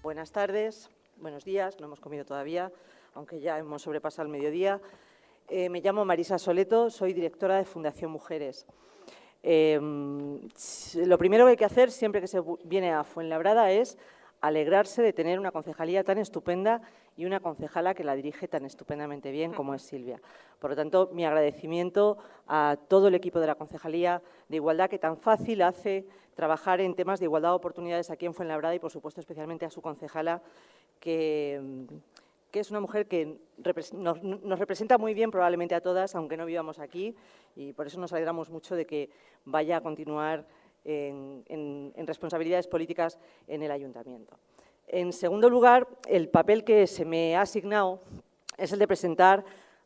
Buenas tardes, buenos días, no hemos comido todavía, aunque ya hemos sobrepasado el mediodía. Me llamo Marisa Soleto, soy directora de Fundación Mujeres. Lo primero que hay que hacer siempre que se viene a Fuenlabrada es alegrarse de tener una concejalía tan estupenda y una concejala que la dirige tan estupendamente bien como es Silvia. Por lo tanto, mi agradecimiento a todo el equipo de la Concejalía de Igualdad, que tan fácil hace trabajar en temas de igualdad de oportunidades aquí en Fuenlabrada y, por supuesto, especialmente a su concejala, que es una mujer que nos representa muy bien probablemente a todas, aunque no vivamos aquí, y por eso nos alegramos mucho de que vaya a continuar en responsabilidades políticas en el Ayuntamiento. En segundo lugar, el papel que se me ha asignado es el de presentar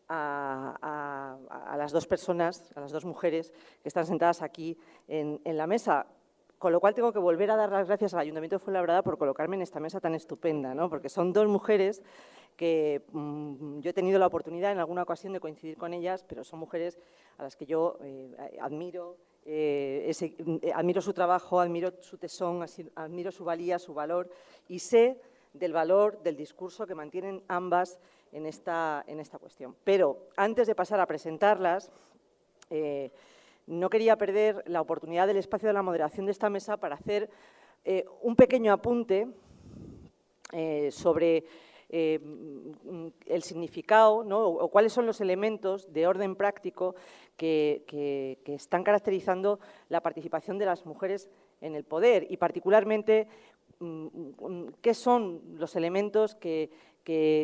a las dos personas, a las dos mujeres que están sentadas aquí en la mesa, con lo cual tengo que volver a dar las gracias al Ayuntamiento de Fuenlabrada por colocarme en esta mesa tan estupenda, ¿no? Porque son dos mujeres que yo he tenido la oportunidad en alguna ocasión de coincidir con ellas, pero son mujeres a las que yo admiro. Admiro su trabajo, admiro su tesón, admiro su valía, su valor y sé del valor del discurso que mantienen ambas en esta cuestión. Pero antes de pasar a presentarlas, no quería perder la oportunidad del espacio de la moderación de esta mesa para hacer un pequeño apunte sobre el significado, ¿no? o cuáles son los elementos de orden práctico que están caracterizando la participación de las mujeres en el poder y particularmente qué son los elementos que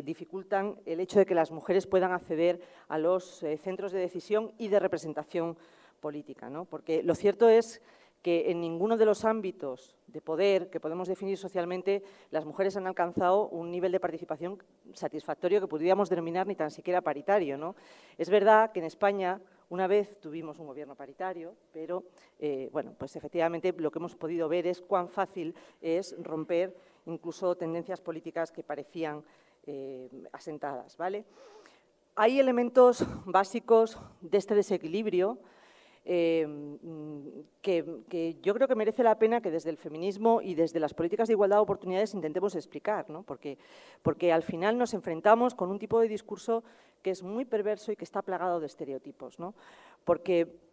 dificultan el hecho de que las mujeres puedan acceder a los centros de decisión y de representación política, ¿no? Porque lo cierto es que en ninguno de los ámbitos de poder que podemos definir socialmente las mujeres han alcanzado un nivel de participación satisfactorio que podríamos denominar ni tan siquiera paritario, ¿no? Es verdad que en España una vez tuvimos un gobierno paritario, pero bueno, pues efectivamente lo que hemos podido ver es cuán fácil es romper incluso tendencias políticas que parecían asentadas, ¿vale? Hay elementos básicos de este desequilibrio que yo creo que merece la pena que desde el feminismo y desde las políticas de igualdad de oportunidades intentemos explicar, ¿no? Porque al final nos enfrentamos con un tipo de discurso que es muy perverso y que está plagado de estereotipos, ¿no? Porque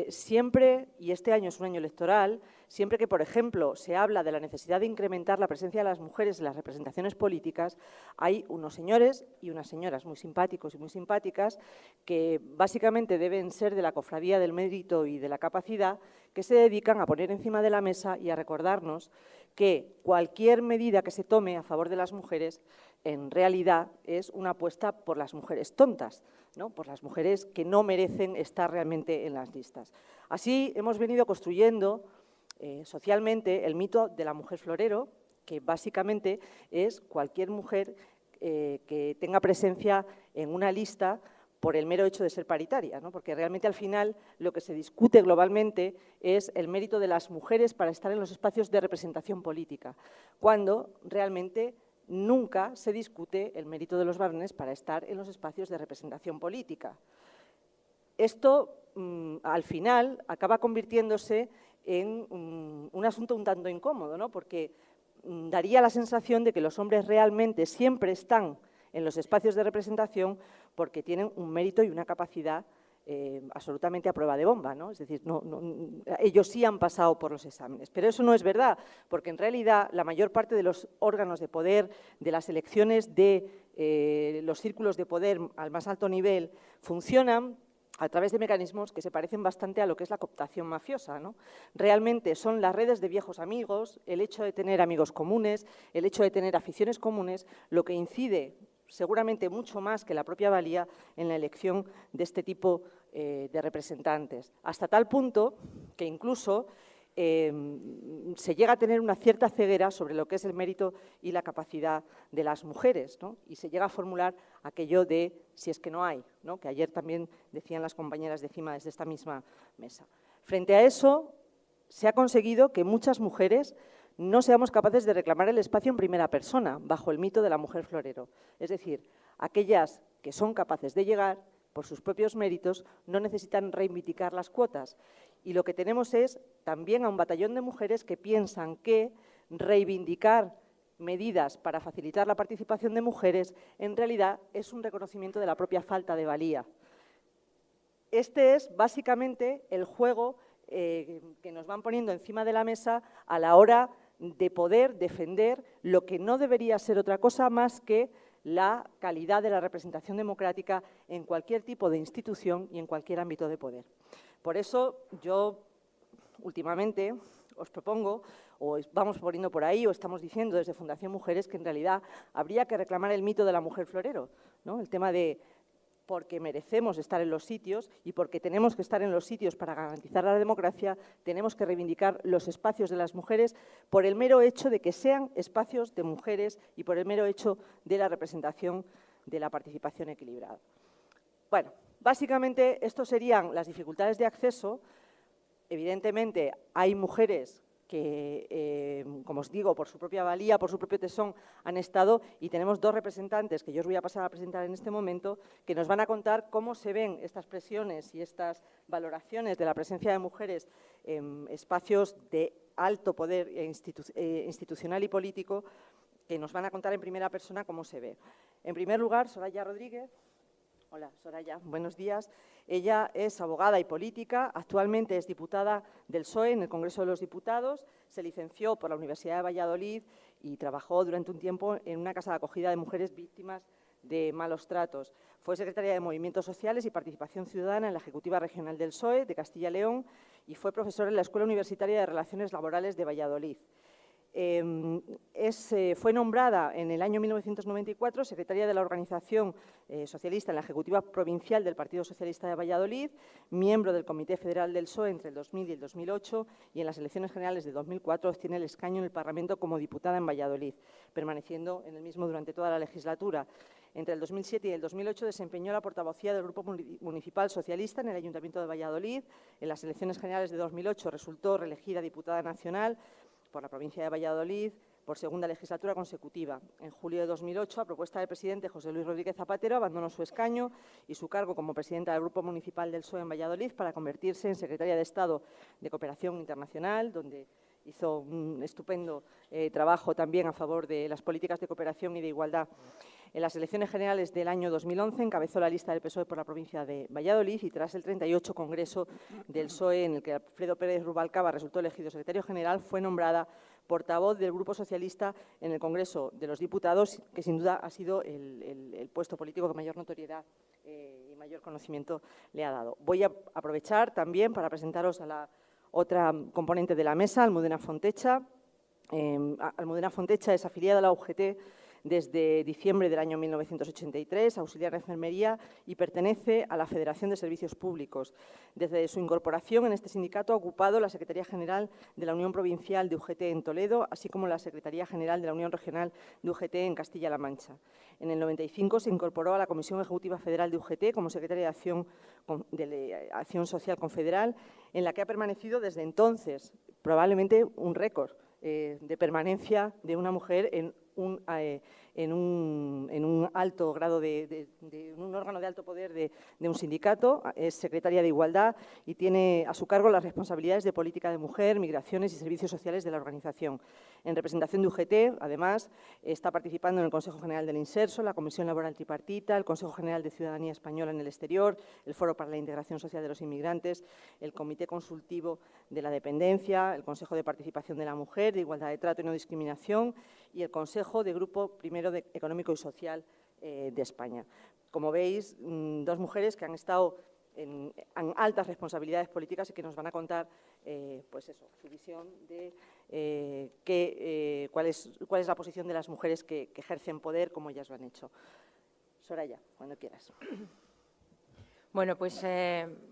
siempre, y este año es un año electoral, siempre que, por ejemplo, se habla de la necesidad de incrementar la presencia de las mujeres en las representaciones políticas, hay unos señores y unas señoras muy simpáticos y muy simpáticas que básicamente deben ser de la cofradía del mérito y de la capacidad, que se dedican a poner encima de la mesa y a recordarnos que cualquier medida que se tome a favor de las mujeres en realidad es una apuesta por las mujeres tontas, ¿no? Por las mujeres que no merecen estar realmente en las listas. Así hemos venido construyendo socialmente el mito de la mujer florero, que básicamente es cualquier mujer que tenga presencia en una lista por el mero hecho de ser paritaria, ¿no? Porque realmente al final lo que se discute globalmente es el mérito de las mujeres para estar en los espacios de representación política, cuando realmente nunca se discute el mérito de los varones para estar en los espacios de representación política. Esto, al final, acaba convirtiéndose en un asunto un tanto incómodo, ¿no? Porque daría la sensación de que los hombres realmente siempre están en los espacios de representación porque tienen un mérito y una capacidad absolutamente a prueba de bomba, ¿no? Es decir, ellos sí han pasado por los exámenes, pero eso no es verdad, porque en realidad la mayor parte de los órganos de poder, de las elecciones de los círculos de poder al más alto nivel, funcionan a través de mecanismos que se parecen bastante a lo que es la cooptación mafiosa, ¿no? Realmente son las redes de viejos amigos, el hecho de tener amigos comunes, el hecho de tener aficiones comunes, lo que incide seguramente mucho más que la propia valía en la elección de este tipo de representantes. Hasta tal punto que incluso se llega a tener una cierta ceguera sobre lo que es el mérito y la capacidad de las mujeres, ¿no? Y se llega a formular aquello de si es que no hay, ¿no? Que ayer también decían las compañeras de CIMA desde esta misma mesa. Frente a eso, se ha conseguido que muchas mujeres no seamos capaces de reclamar el espacio en primera persona, bajo el mito de la mujer florero. Es decir, aquellas que son capaces de llegar por sus propios méritos no necesitan reivindicar las cuotas. Y lo que tenemos es también a un batallón de mujeres que piensan que reivindicar medidas para facilitar la participación de mujeres, en realidad es un reconocimiento de la propia falta de valía. Este es básicamente el juego que nos van poniendo encima de la mesa a la hora de poder defender lo que no debería ser otra cosa más que la calidad de la representación democrática en cualquier tipo de institución y en cualquier ámbito de poder. Por eso yo últimamente os propongo, o vamos poniendo por ahí, o estamos diciendo desde Fundación Mujeres, que en realidad habría que reclamar el mito de la mujer florero, ¿no? El tema de porque merecemos estar en los sitios y porque tenemos que estar en los sitios para garantizar la democracia, tenemos que reivindicar los espacios de las mujeres por el mero hecho de que sean espacios de mujeres y por el mero hecho de la representación de la participación equilibrada. Bueno, básicamente estos serían las dificultades de acceso. Evidentemente hay mujeres que, como os digo, por su propia valía, por su propio tesón, han estado, y tenemos dos representantes que yo os voy a pasar a presentar en este momento, que nos van a contar cómo se ven estas presiones y estas valoraciones de la presencia de mujeres en espacios de alto poder institucional y político, que nos van a contar en primera persona cómo se ve. En primer lugar, Soraya Rodríguez. Hola, Soraya, buenos días. Ella es abogada y política, actualmente es diputada del PSOE en el Congreso de los Diputados, se licenció por la Universidad de Valladolid y trabajó durante un tiempo en una casa de acogida de mujeres víctimas de malos tratos. Fue secretaria de Movimientos Sociales y Participación Ciudadana en la Ejecutiva Regional del PSOE de Castilla y León y fue profesora en la Escuela Universitaria de Relaciones Laborales de Valladolid. Fue nombrada en el año 1994 secretaria de la Organización Socialista en la Ejecutiva Provincial del Partido Socialista de Valladolid, miembro del Comité Federal del PSOE entre el 2000 y el 2008 y en las elecciones generales de 2004 obtiene el escaño en el Parlamento como diputada en Valladolid, permaneciendo en el mismo durante toda la legislatura. Entre el 2007 y el 2008 desempeñó la portavocía del Grupo Municipal Socialista en el Ayuntamiento de Valladolid. En las elecciones generales de 2008 resultó reelegida diputada nacional por la provincia de Valladolid por segunda legislatura consecutiva. En julio de 2008, a propuesta del presidente José Luis Rodríguez Zapatero, abandonó su escaño y su cargo como presidenta del Grupo Municipal del PSOE en Valladolid para convertirse en secretaria de Estado de Cooperación Internacional, donde hizo un estupendo trabajo también a favor de las políticas de cooperación y de igualdad. En las elecciones generales del año 2011 encabezó la lista del PSOE por la provincia de Valladolid y tras el 38 Congreso del PSOE, en el que Alfredo Pérez Rubalcaba resultó elegido secretario general, fue nombrada portavoz del Grupo Socialista en el Congreso de los Diputados, que sin duda ha sido el puesto político que mayor notoriedad y mayor conocimiento le ha dado. Voy a aprovechar también para presentaros a la otra componente de la mesa, Almudena Fontecha. Almudena Fontecha es afiliada a la UGT desde diciembre del año 1983, auxiliar de enfermería y pertenece a la Federación de Servicios Públicos. Desde su incorporación en este sindicato ha ocupado la Secretaría General de la Unión Provincial de UGT en Toledo, así como la Secretaría General de la Unión Regional de UGT en Castilla-La Mancha. En el 95 se incorporó a la Comisión Ejecutiva Federal de UGT como secretaria de Acción Social Confederal, en la que ha permanecido desde entonces, probablemente un récord de permanencia de una mujer en un alto grado de un órgano de alto poder de un sindicato. Es secretaria de Igualdad y tiene a su cargo las responsabilidades de política de mujer, migraciones y servicios sociales de la organización. En representación de UGT, además, está participando en el Consejo General del Inserso, la Comisión Laboral Tripartita, el Consejo General de Ciudadanía Española en el Exterior, el Foro para la Integración Social de los Inmigrantes, el Comité Consultivo de la Dependencia, el Consejo de Participación de la Mujer, de Igualdad de Trato y No Discriminación y el Consejo de Grupo Primero Económico y Social de España. Como veis, dos mujeres que han estado en altas responsabilidades políticas y que nos van a contar pues eso, su visión de cuál es la posición de las mujeres que ejercen poder, como ellas lo han hecho. Soraya, cuando quieras. Bueno, pues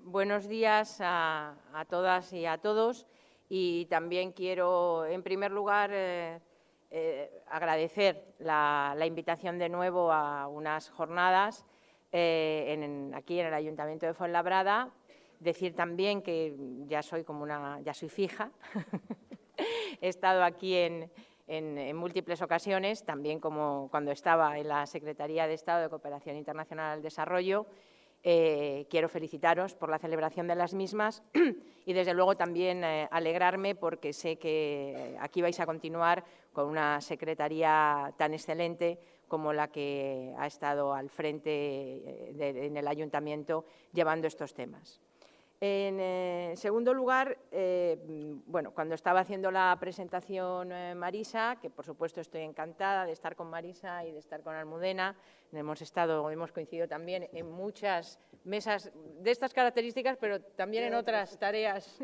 buenos días a todas y a todos, y también quiero, en primer lugar, agradecer la invitación de nuevo a unas jornadas aquí en el Ayuntamiento de Fuenlabrada. Decir también que ya soy fija. He estado aquí en múltiples ocasiones, también como cuando estaba en la Secretaría de Estado de Cooperación Internacional al Desarrollo, Quiero felicitaros por la celebración de las mismas y, desde luego, también alegrarme porque sé que aquí vais a continuar con una secretaría tan excelente como la que ha estado al frente en el Ayuntamiento llevando estos temas. En segundo lugar, bueno, cuando estaba haciendo la presentación Marisa, que por supuesto estoy encantada de estar con Marisa y de estar con Almudena, hemos coincidido también en muchas mesas de estas características, pero también en otras tareas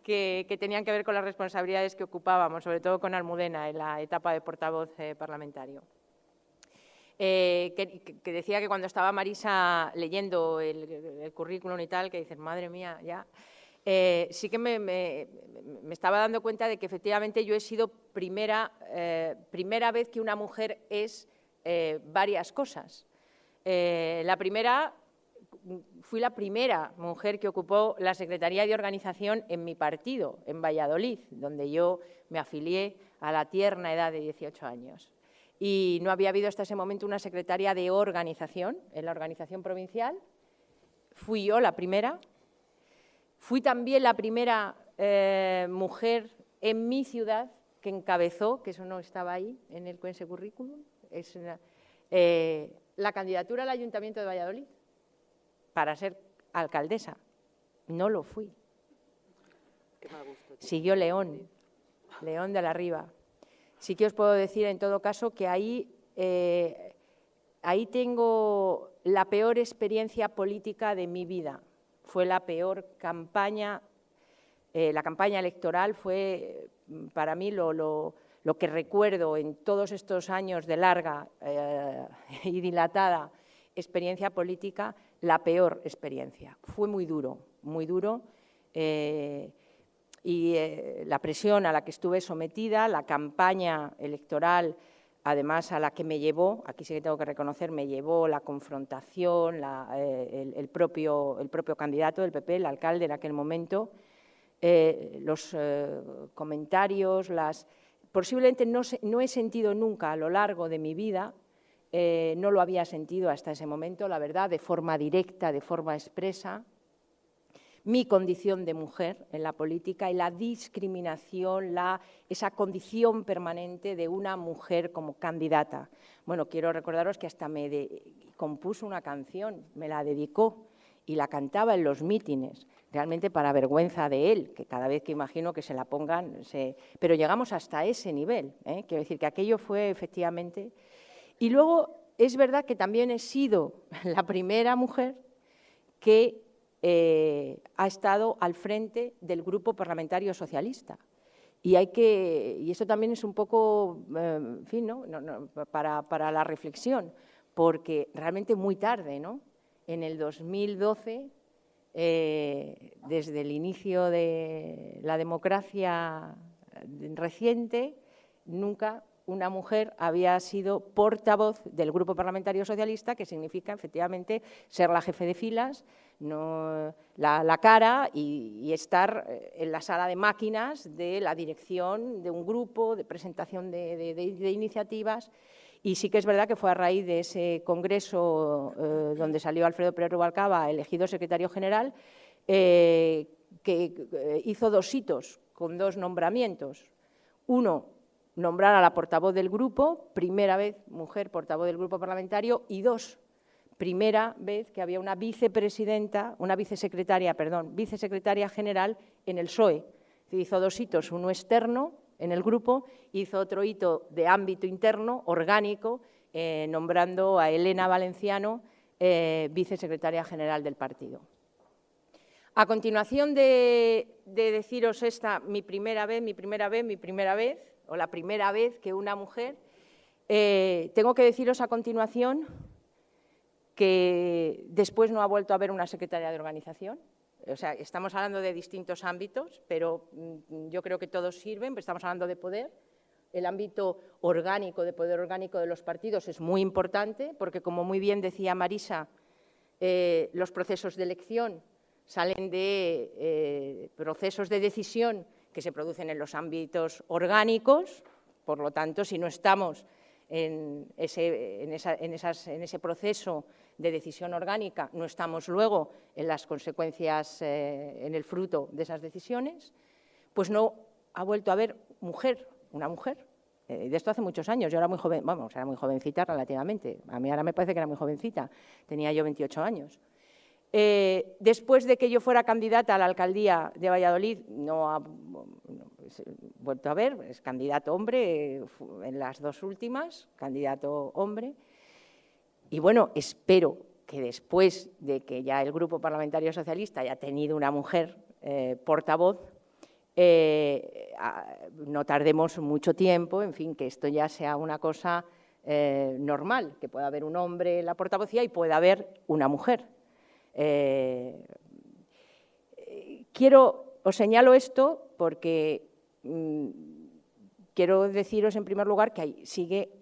que tenían que ver con las responsabilidades que ocupábamos, sobre todo con Almudena en la etapa de portavoz parlamentario. Que decía que cuando estaba Marisa leyendo el currículum y tal, que dices, madre mía, ya, sí que me estaba dando cuenta de que efectivamente yo he sido primera vez que una mujer es varias cosas. Fui la primera mujer que ocupó la Secretaría de Organización en mi partido, en Valladolid, donde yo me afilié a la tierna edad de 18 años. Y no había habido hasta ese momento una secretaria de organización en la organización provincial. Fui yo la primera. Fui también la primera mujer en mi ciudad que encabezó, que eso no estaba ahí en ese currículum, la candidatura al Ayuntamiento de Valladolid para ser alcaldesa. No lo fui. Qué mal gusto, tío. Siguió León de la Riva. Sí que os puedo decir, en todo caso, que ahí tengo la peor experiencia política de mi vida. Fue la peor campaña, la campaña electoral fue para mí lo que recuerdo en todos estos años de larga y dilatada experiencia política, la peor experiencia. Fue muy duro, muy duro. Y la presión a la que estuve sometida, la campaña electoral, además a la que me llevó, aquí sí que tengo que reconocer, me llevó la confrontación, el propio candidato del PP, el alcalde en aquel momento, los comentarios, posiblemente no he sentido nunca a lo largo de mi vida, no lo había sentido hasta ese momento, la verdad, de forma directa, de forma expresa, mi condición de mujer en la política y la discriminación, esa condición permanente de una mujer como candidata. Bueno, quiero recordaros que hasta me compuso una canción, me la dedicó y la cantaba en los mítines, realmente para vergüenza de él, que cada vez que imagino que se la pongan, pero llegamos hasta ese nivel, quiero decir que aquello fue efectivamente. Y luego es verdad que también he sido la primera mujer que ha estado al frente del Grupo Parlamentario Socialista. Y eso también es un poco, en fin, ¿no? Para la reflexión, porque realmente muy tarde, ¿no? En el 2012, desde el inicio de la democracia reciente, nunca una mujer había sido portavoz del Grupo Parlamentario Socialista, que significa, efectivamente, ser la jefe de filas, no, la cara y estar en la sala de máquinas de la dirección de un grupo, de presentación de iniciativas. Y sí que es verdad que fue a raíz de ese congreso donde salió Alfredo Pérez Rubalcaba, elegido secretario general, que hizo dos hitos con dos nombramientos. Uno, nombrar a la portavoz del grupo, primera vez mujer portavoz del grupo parlamentario, y dos, primera vez que había una vicesecretaria general en el PSOE. Se hizo dos hitos, uno externo en el grupo, hizo otro hito de ámbito interno, orgánico, nombrando a Elena Valenciano vicesecretaria general del partido. A continuación de deciros mi primera vez, o la primera vez que una mujer, tengo que deciros a continuación que después no ha vuelto a haber una secretaria de organización. O sea, estamos hablando de distintos ámbitos, pero yo creo que todos sirven, estamos hablando de poder. El ámbito orgánico, de poder orgánico de los partidos es muy importante, porque, como muy bien decía Marisa, los procesos de elección salen de procesos de decisión que se producen en los ámbitos orgánicos. Por lo tanto, si no estamos en ese proceso de decisión orgánica, no estamos luego en las consecuencias, en el fruto de esas decisiones, pues no ha vuelto a haber una mujer. De esto hace muchos años, yo era muy joven, vamos, era muy jovencita relativamente, a mí ahora me parece que era muy jovencita, tenía yo 28 años. Después de que yo fuera candidata a la alcaldía de Valladolid, no ha vuelto a ver, es candidato hombre en las dos últimas, candidato hombre. Y bueno, espero que después de que ya el Grupo Parlamentario Socialista haya tenido una mujer portavoz, no tardemos mucho tiempo, en fin, que esto ya sea una cosa normal, que pueda haber un hombre en la portavocía y pueda haber una mujer. Os señalo esto porque quiero deciros en primer lugar que sigue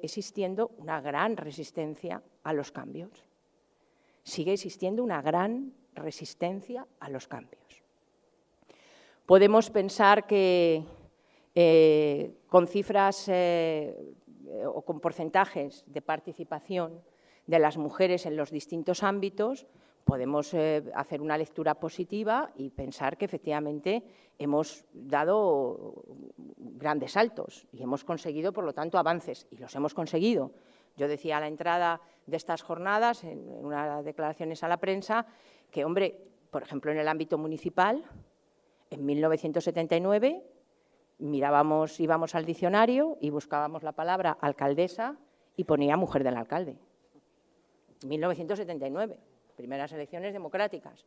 existiendo una gran resistencia a los cambios. Sigue existiendo una gran resistencia a los cambios. Podemos pensar que con cifras o con porcentajes de participación de las mujeres en los distintos ámbitos, podemos hacer una lectura positiva y pensar que efectivamente hemos dado grandes saltos y hemos conseguido, por lo tanto, avances, y los hemos conseguido. Yo decía a la entrada de estas jornadas, en unas declaraciones a la prensa, que, hombre, por ejemplo, en el ámbito municipal, en 1979 íbamos al diccionario y buscábamos la palabra alcaldesa y ponía mujer del alcalde. 1979, primeras elecciones democráticas.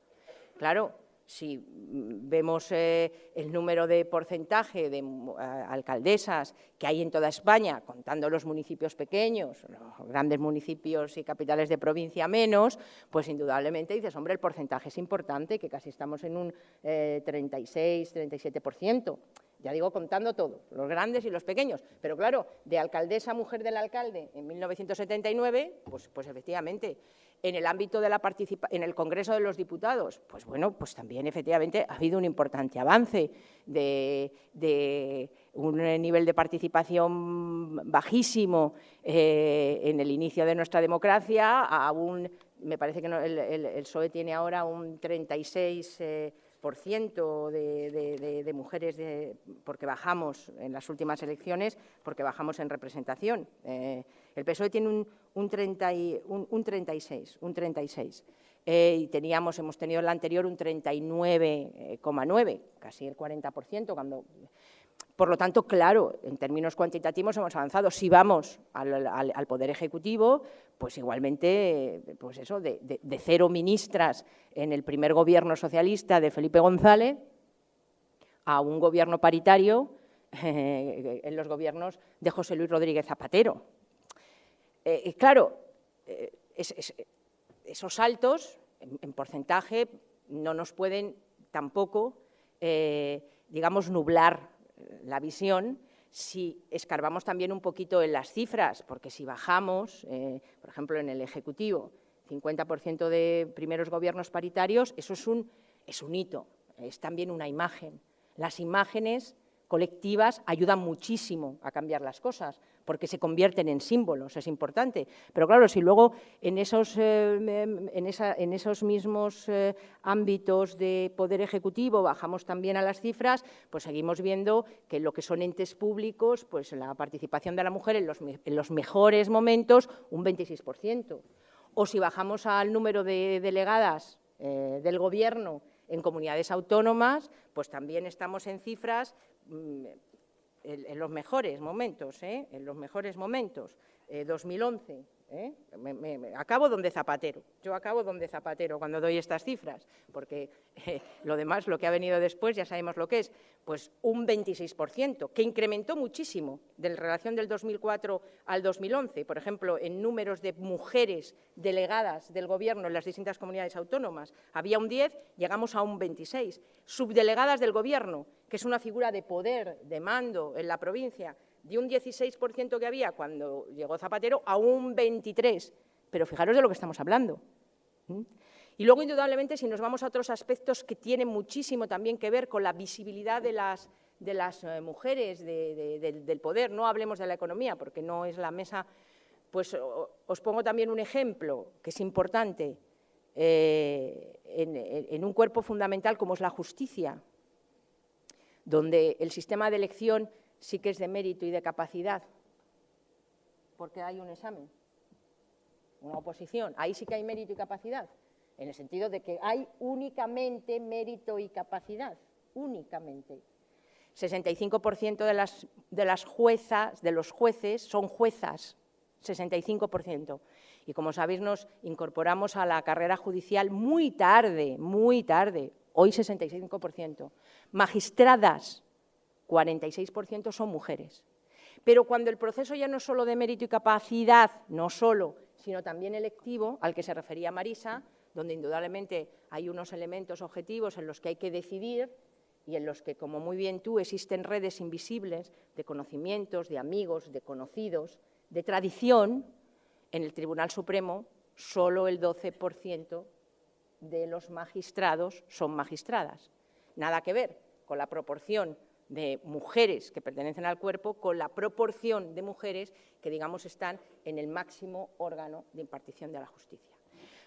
Claro, si vemos el número de porcentaje de alcaldesas que hay en toda España, contando los municipios pequeños, los grandes municipios y capitales de provincia menos, pues indudablemente dices, hombre, el porcentaje es importante, que casi estamos en un 36, 37%. Ya digo, contando todo, los grandes y los pequeños. Pero claro, de alcaldesa a mujer del alcalde en 1979, pues efectivamente, en el ámbito de la participación, en el Congreso de los Diputados, pues bueno, pues también efectivamente ha habido un importante avance de un nivel de participación bajísimo en el inicio de nuestra democracia, me parece que el PSOE tiene ahora un 36% de mujeres, porque bajamos en las últimas elecciones, porque bajamos en representación. El PSOE tiene un 36. Y hemos tenido en la anterior un 39,9, casi el 40%. Por lo tanto, claro, en términos cuantitativos hemos avanzado. Si vamos al Poder Ejecutivo, pues igualmente, pues eso, de 0 ministras en el primer gobierno socialista de Felipe González a un gobierno paritario en los gobiernos de José Luis Rodríguez Zapatero. Claro, esos saltos en porcentaje no nos pueden tampoco, digamos, nublar la visión si escarbamos también un poquito en las cifras, porque si bajamos, por ejemplo, en el Ejecutivo, 50% de primeros gobiernos paritarios, eso es un hito, es también una imagen. Las imágenes colectivas ayudan muchísimo a cambiar las cosas, porque se convierten en símbolos, es importante. Pero claro, si luego en esos mismos ámbitos de poder ejecutivo bajamos también a las cifras, pues seguimos viendo que lo que son entes públicos, pues la participación de la mujer en los mejores momentos, un 26%. O si bajamos al número de delegadas del Gobierno en comunidades autónomas, pues también estamos en cifras en los mejores momentos, en los mejores momentos. 2011, acabo donde Zapatero. Yo acabo donde Zapatero cuando doy estas cifras, porque lo demás, lo que ha venido después, ya sabemos lo que es, pues un 26%, que incrementó muchísimo en relación del 2004 al 2011. Por ejemplo, en números de mujeres delegadas del Gobierno en las distintas comunidades autónomas, había un 10, llegamos a un 26. Subdelegadas del Gobierno, que es una figura de poder, de mando en la provincia, de un 16% que había cuando llegó Zapatero a un 23%. Pero fijaros de lo que estamos hablando. Y luego, indudablemente, si nos vamos a otros aspectos que tienen muchísimo también que ver con la visibilidad de de las mujeres del poder, no hablemos de la economía porque no es la mesa, pues os pongo también un ejemplo que es importante en un cuerpo fundamental como es la justicia, donde el sistema de elección sí que es de mérito y de capacidad, porque hay un examen, una oposición, ahí sí que hay mérito y capacidad, en el sentido de que hay únicamente mérito y capacidad, únicamente. 65% de las juezas, de los jueces, son juezas, 65%. Y como sabéis, nos incorporamos a la carrera judicial muy tarde, hoy 65%. Magistradas, 46% son mujeres. Pero cuando el proceso ya no es solo de mérito y capacidad, no solo, sino también electivo, al que se refería Marisa, donde indudablemente hay unos elementos objetivos en los que hay que decidir y en los que, como muy bien tú, existen redes invisibles de conocimientos, de amigos, de conocidos, de tradición, en el Tribunal Supremo solo el 12% de los magistrados son magistradas. Nada que ver con la proporción de mujeres que pertenecen al cuerpo con la proporción de mujeres que, digamos, están en el máximo órgano de impartición de la justicia.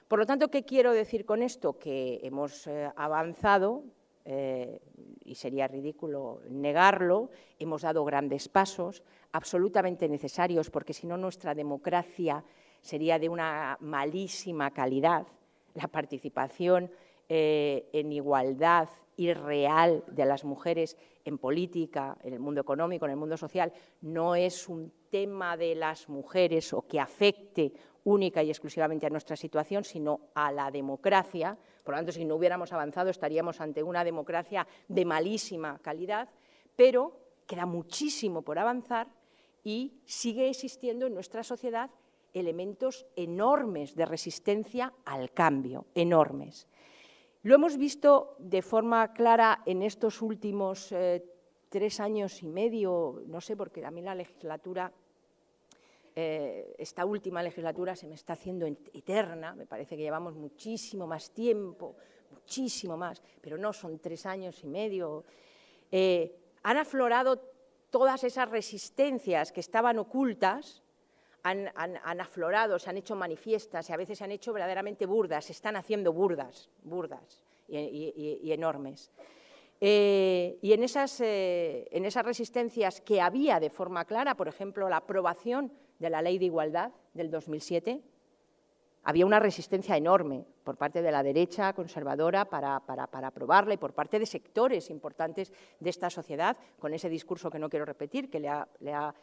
Por lo tanto, ¿qué quiero decir con esto? Que hemos avanzado, y sería ridículo negarlo, hemos dado grandes pasos, absolutamente necesarios, porque si no nuestra democracia sería de una malísima calidad. La participación en igualdad y real de las mujeres en política, en el mundo económico, en el mundo social, no es un tema de las mujeres o que afecte única y exclusivamente a nuestra situación, sino a la democracia. Por lo tanto, si no hubiéramos avanzado, estaríamos ante una democracia de malísima calidad, pero queda muchísimo por avanzar y sigue existiendo en nuestra sociedad elementos enormes de resistencia al cambio, enormes. Lo hemos visto de forma clara en estos últimos 3 años y medio, no sé, porque a mí la legislatura, esta última legislatura se me está haciendo eterna, me parece que llevamos muchísimo más tiempo, muchísimo más, pero no, son 3 años y medio. Han aflorado todas esas resistencias que estaban ocultas, han aflorado, se han hecho manifiestas y a veces se han hecho verdaderamente burdas, se están haciendo burdas y enormes. Y en esas resistencias que había de forma clara, por ejemplo, la aprobación de la Ley de Igualdad del 2007, había una resistencia enorme por parte de la derecha conservadora para aprobarla y por parte de sectores importantes de esta sociedad, con ese discurso que no quiero repetir, que le ha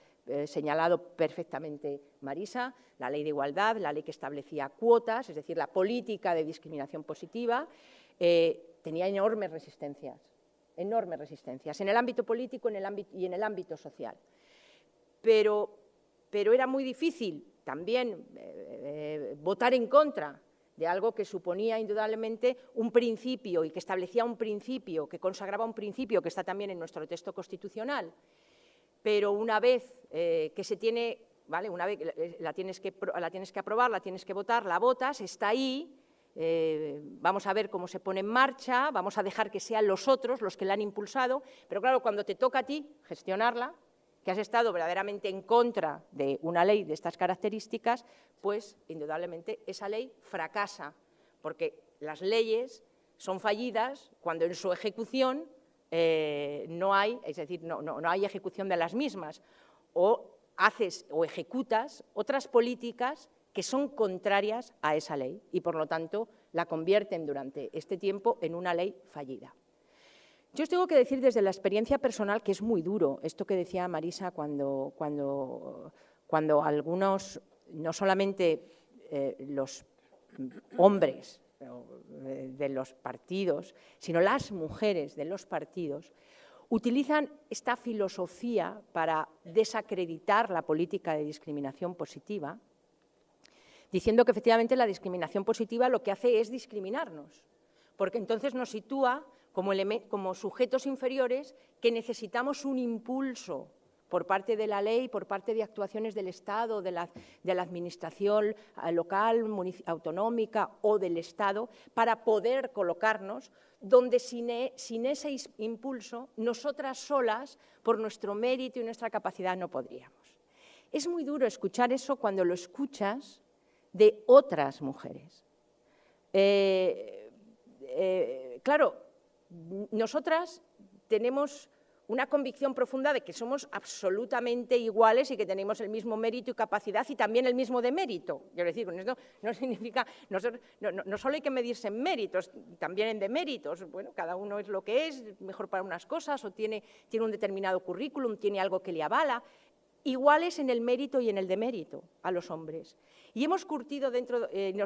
señalado perfectamente Marisa, la Ley de Igualdad, la ley que establecía cuotas, es decir, la política de discriminación positiva, tenía enormes resistencias en el ámbito político y en el ámbito social. Pero era muy difícil también votar en contra de algo que suponía indudablemente un principio y que establecía un principio, que consagraba un principio que está también en nuestro texto constitucional. Pero una vez que se tiene, ¿vale? Una vez la tienes que aprobar, la tienes que votar, la votas, está ahí, vamos a ver cómo se pone en marcha, vamos a dejar que sean los otros los que la han impulsado, pero claro, cuando te toca a ti gestionarla, que has estado verdaderamente en contra de una ley de estas características, pues indudablemente esa ley fracasa, porque las leyes son fallidas cuando en su ejecución no hay, es decir, no hay ejecución de las mismas, o haces o ejecutas otras políticas que son contrarias a esa ley y, por lo tanto, la convierten durante este tiempo en una ley fallida. Yo os tengo que decir desde la experiencia personal que es muy duro esto que decía Marisa cuando algunos, no solamente los hombres de los partidos, sino las mujeres de los partidos, utilizan esta filosofía para desacreditar la política de discriminación positiva, diciendo que efectivamente la discriminación positiva lo que hace es discriminarnos, porque entonces nos sitúa como sujetos inferiores que necesitamos un impulso por parte de la ley, por parte de actuaciones del Estado, de la administración local, autonómica o del Estado, para poder colocarnos donde sin ese impulso, nosotras solas, por nuestro mérito y nuestra capacidad, no podríamos. Es muy duro escuchar eso cuando lo escuchas de otras mujeres. Claro, nosotras tenemos una convicción profunda de que somos absolutamente iguales y que tenemos el mismo mérito y capacidad y también el mismo demérito. Quiero decir, con esto no significa, no solo hay que medirse en méritos, también en deméritos. Bueno, cada uno es lo que es, mejor para unas cosas o tiene un determinado currículum, tiene algo que le avala. Iguales en el mérito y en el demérito a los hombres. Y nos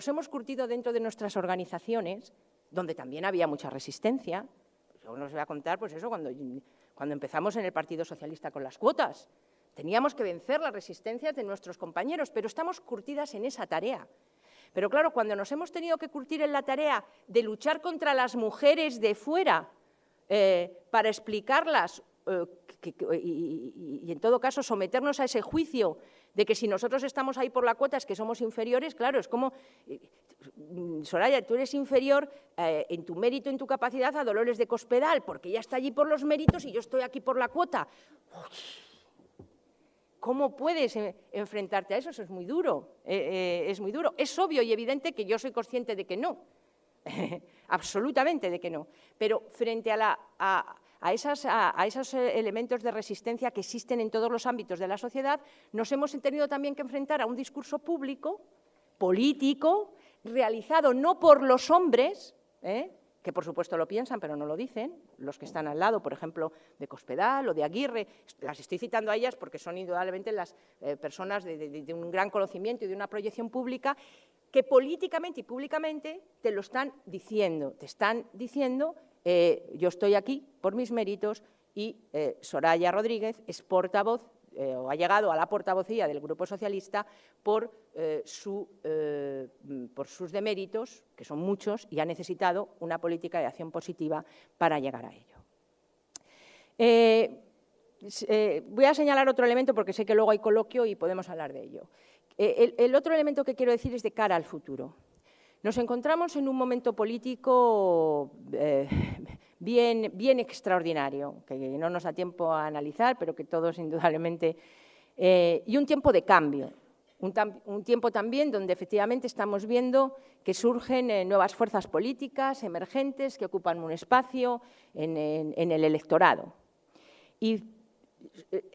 hemos curtido dentro de nuestras organizaciones, donde también había mucha resistencia. Yo no os voy a contar, pues eso, cuando empezamos en el Partido Socialista con las cuotas. Teníamos que vencer las resistencias de nuestros compañeros, pero estamos curtidas en esa tarea. Pero claro, cuando nos hemos tenido que curtir en la tarea de luchar contra las mujeres de fuera para explicarlas y en todo caso someternos a ese juicio de que si nosotros estamos ahí por la cuota es que somos inferiores, claro, es como, Soraya, tú eres inferior en tu mérito, en tu capacidad a Dolores de Cospedal, porque ella está allí por los méritos y yo estoy aquí por la cuota. ¿Cómo puedes enfrentarte a eso? Eso es muy duro, es muy duro. Es obvio y evidente que yo soy consciente de que no, absolutamente de que no, pero frente a esos elementos de resistencia que existen en todos los ámbitos de la sociedad, nos hemos tenido también que enfrentar a un discurso público, político, realizado no por los hombres, que por supuesto lo piensan pero no lo dicen, los que están al lado, por ejemplo, de Cospedal o de Aguirre, las estoy citando a ellas porque son indudablemente las personas de un gran conocimiento y de una proyección pública, que políticamente y públicamente te lo están diciendo, yo estoy aquí por mis méritos y Soraya Rodríguez es portavoz, o ha llegado a la portavocía del Grupo Socialista por sus deméritos, que son muchos, y ha necesitado una política de acción positiva para llegar a ello. Voy a señalar otro elemento porque sé que luego hay coloquio y podemos hablar de ello. El otro elemento que quiero decir es de cara al futuro. Nos encontramos en un momento político bien extraordinario, que no nos da tiempo a analizar, pero que todos indudablemente... y un tiempo de cambio, un tiempo también donde efectivamente estamos viendo que surgen nuevas fuerzas políticas emergentes que ocupan un espacio en el electorado. Y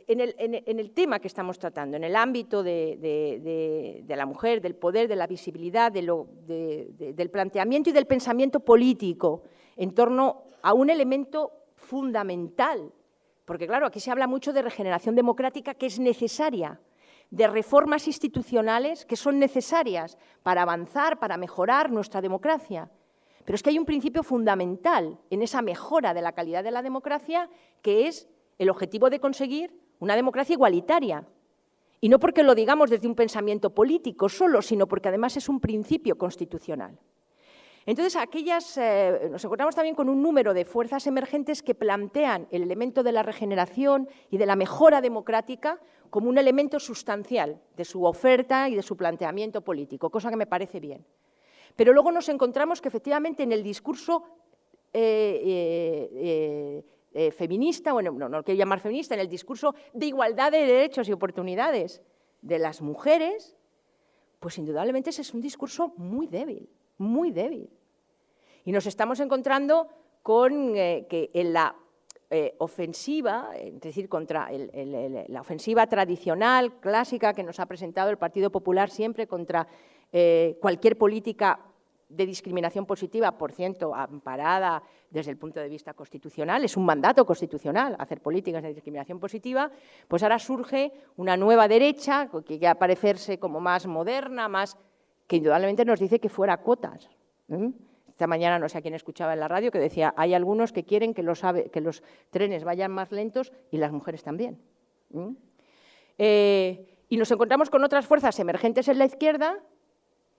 en el tema que estamos tratando, en el ámbito de la mujer, del poder, de la visibilidad, del planteamiento y del pensamiento político en torno a un elemento fundamental, porque claro, aquí se habla mucho de regeneración democrática que es necesaria, de reformas institucionales que son necesarias para avanzar, para mejorar nuestra democracia. Pero es que hay un principio fundamental en esa mejora de la calidad de la democracia, que es el objetivo de conseguir una democracia igualitaria. Y no porque lo digamos desde un pensamiento político solo, sino porque además es un principio constitucional. Entonces, nos encontramos también con un número de fuerzas emergentes que plantean el elemento de la regeneración y de la mejora democrática como un elemento sustancial de su oferta y de su planteamiento político, cosa que me parece bien. Pero luego nos encontramos que efectivamente en el discurso feminista, bueno, no lo quiero llamar feminista, en el discurso de igualdad de derechos y oportunidades de las mujeres, pues indudablemente ese es un discurso muy débil, muy débil. Y nos estamos encontrando con que en la ofensiva, es decir, contra la ofensiva tradicional, clásica, que nos ha presentado el Partido Popular siempre contra cualquier política de discriminación positiva, por cierto, amparada desde el punto de vista constitucional, es un mandato constitucional hacer políticas de discriminación positiva, pues ahora surge una nueva derecha que quiere parecerse como más moderna, que indudablemente nos dice que fuera cuotas. Esta mañana no sé a quién escuchaba en la radio que decía, hay algunos que quieren que los trenes vayan más lentos y las mujeres también. Y nos encontramos con otras fuerzas emergentes en la izquierda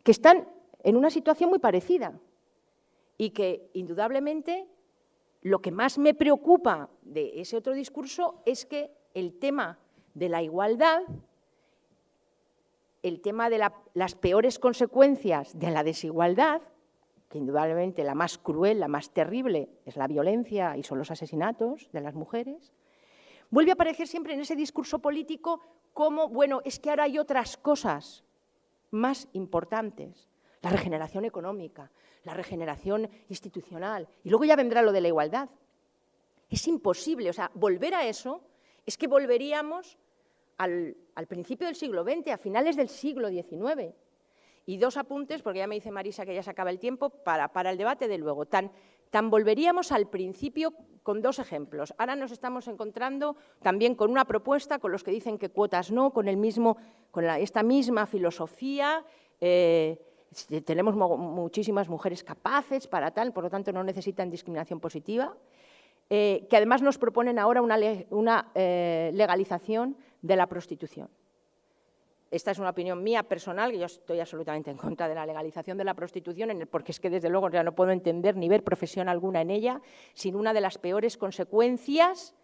que están en una situación muy parecida y que, indudablemente, lo que más me preocupa de ese otro discurso es que el tema de la igualdad, el tema de las peores consecuencias de la desigualdad, que indudablemente la más cruel, la más terrible, es la violencia y son los asesinatos de las mujeres, vuelve a aparecer siempre en ese discurso político como, bueno, es que ahora hay otras cosas más importantes, la regeneración económica, la regeneración institucional, y luego ya vendrá lo de la igualdad. Es imposible, o sea, volver a eso es que volveríamos al principio del siglo XX, a finales del siglo XIX. Y dos apuntes, porque ya me dice Marisa que ya se acaba el tiempo, para el debate de luego. Tan volveríamos al principio con dos ejemplos. Ahora nos estamos encontrando también con una propuesta, con los que dicen que cuotas no, con esta misma filosofía. Tenemos muchísimas mujeres capaces para tal, por lo tanto no necesitan discriminación positiva. Que además nos proponen ahora una legalización de la prostitución. Esta es una opinión mía personal, que yo estoy absolutamente en contra de la legalización de la prostitución, porque es que desde luego ya no puedo entender ni ver profesión alguna en ella, sin una de las peores consecuencias,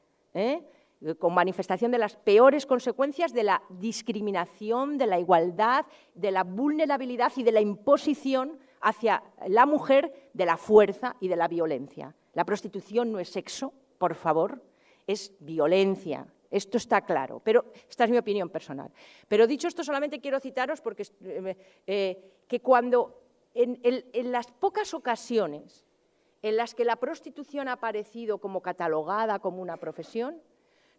con manifestación de las peores consecuencias de la discriminación, de la igualdad, de la vulnerabilidad y de la imposición hacia la mujer de la fuerza y de la violencia. La prostitución no es sexo, por favor, es violencia. Esto está claro, pero esta es mi opinión personal. Pero dicho esto, solamente quiero citaros porque que cuando en las pocas ocasiones en las que la prostitución ha aparecido como catalogada como una profesión,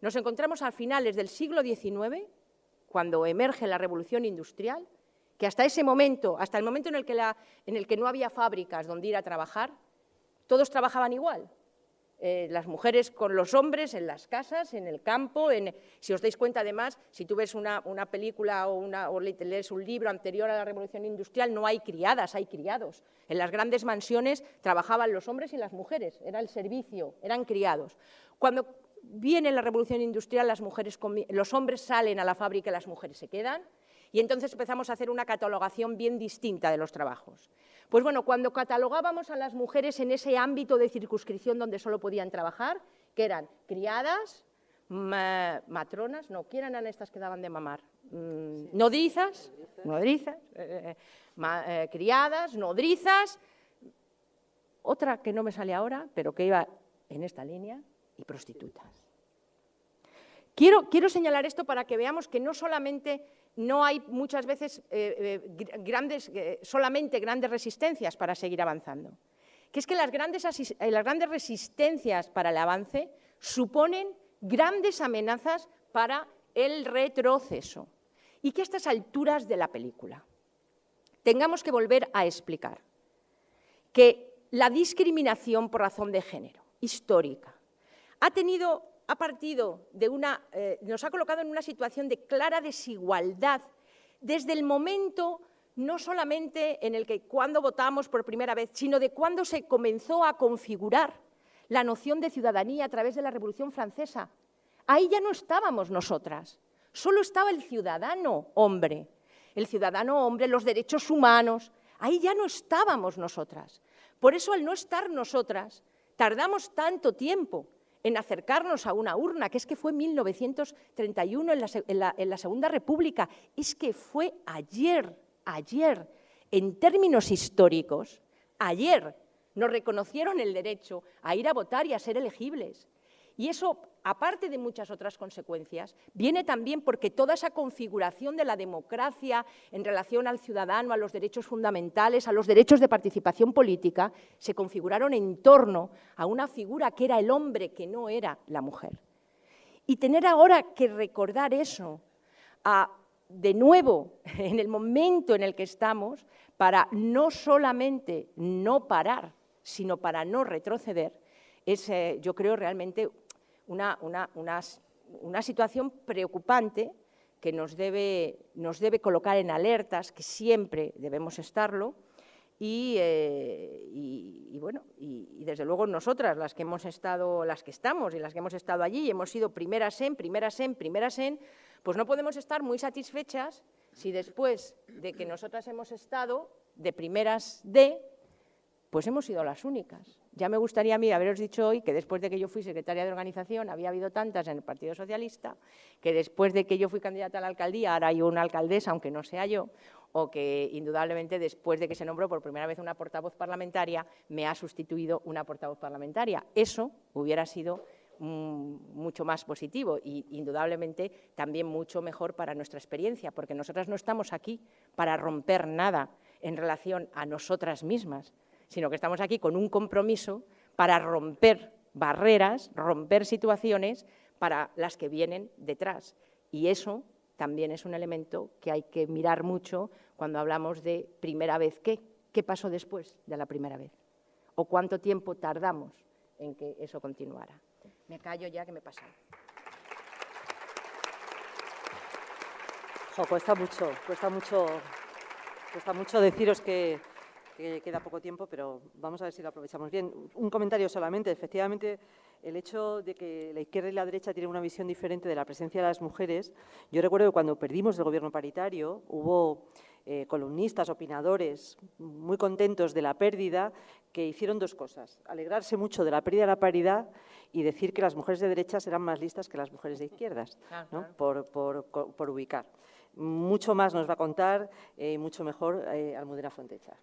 nos encontramos a finales del siglo XIX, cuando emerge la revolución industrial, que hasta ese momento, hasta el momento en el que no había fábricas donde ir a trabajar, todos trabajaban igual. Las mujeres con los hombres en las casas, en el campo. Si os dais cuenta, además, si tú ves una película o lees un libro anterior a la Revolución Industrial, no hay criadas, hay criados. En las grandes mansiones trabajaban los hombres y las mujeres, era el servicio, eran criados. Cuando viene la Revolución Industrial, los hombres salen a la fábrica y las mujeres se quedan, y entonces empezamos a hacer una catalogación bien distinta de los trabajos. Pues bueno, cuando catalogábamos a las mujeres en ese ámbito de circunscripción donde solo podían trabajar, que eran criadas, matronas, no, ¿quién eran estas que daban de mamar? Nodrizas, criadas, nodrizas, otra que no me sale ahora, pero que iba en esta línea, y prostitutas. Quiero señalar esto para que veamos que no solamente no hay muchas veces solamente grandes resistencias para seguir avanzando, que es que las grandes resistencias para el avance suponen grandes amenazas para el retroceso y que a estas alturas de la película tengamos que volver a explicar que la discriminación por razón de género histórica nos ha colocado en una situación de clara desigualdad desde el momento no solamente en el que cuando votamos por primera vez, sino de cuando se comenzó a configurar la noción de ciudadanía a través de la Revolución Francesa. Ahí ya no estábamos nosotras, solo estaba el ciudadano hombre. El ciudadano hombre, los derechos humanos, ahí ya no estábamos nosotras. Por eso, al no estar nosotras, tardamos tanto tiempo en acercarnos a una urna, que es que fue 1931 en la Segunda República, es que fue ayer, en términos históricos, ayer nos reconocieron el derecho a ir a votar y a ser elegibles. Y eso, aparte de muchas otras consecuencias, viene también porque toda esa configuración de la democracia en relación al ciudadano, a los derechos fundamentales, a los derechos de participación política, se configuraron en torno a una figura que era el hombre, que no era la mujer. Y tener ahora que recordar eso de nuevo en el momento en el que estamos, para no solamente no parar, sino para no retroceder, es, yo creo, realmente una situación preocupante que nos debe colocar en alertas, que siempre debemos estarlo, y desde luego nosotras, las que estamos y las que hemos estado allí y hemos sido primeras en, pues no podemos estar muy satisfechas si después de que nosotras hemos estado de primeras pues hemos sido las únicas. Ya me gustaría a mí haberos dicho hoy que después de que yo fui secretaria de organización había habido tantas en el Partido Socialista, que después de que yo fui candidata a la alcaldía ahora hay una alcaldesa, aunque no sea yo, o que indudablemente después de que se nombró por primera vez una portavoz parlamentaria me ha sustituido una portavoz parlamentaria. Eso hubiera sido mucho más positivo y indudablemente también mucho mejor para nuestra experiencia, porque nosotras no estamos aquí para romper nada en relación a nosotras mismas, sino que estamos aquí con un compromiso para romper barreras, romper situaciones para las que vienen detrás. Y eso también es un elemento que hay que mirar mucho cuando hablamos de primera vez. ¿Qué pasó después de la primera vez? ¿O cuánto tiempo tardamos en que eso continuara? Me callo ya que me he pasado. Cuesta mucho deciros que queda poco tiempo, pero vamos a ver si lo aprovechamos bien. Un comentario solamente. Efectivamente, el hecho de que la izquierda y la derecha tienen una visión diferente de la presencia de las mujeres. Yo recuerdo que cuando perdimos el gobierno paritario hubo columnistas, opinadores muy contentos de la pérdida, que hicieron dos cosas: alegrarse mucho de la pérdida de la paridad y decir que las mujeres de derechas eran más listas que las mujeres de izquierdas, ¿no? Por ubicar. Mucho más nos va a contar, mucho mejor, Almudena Fontecsa.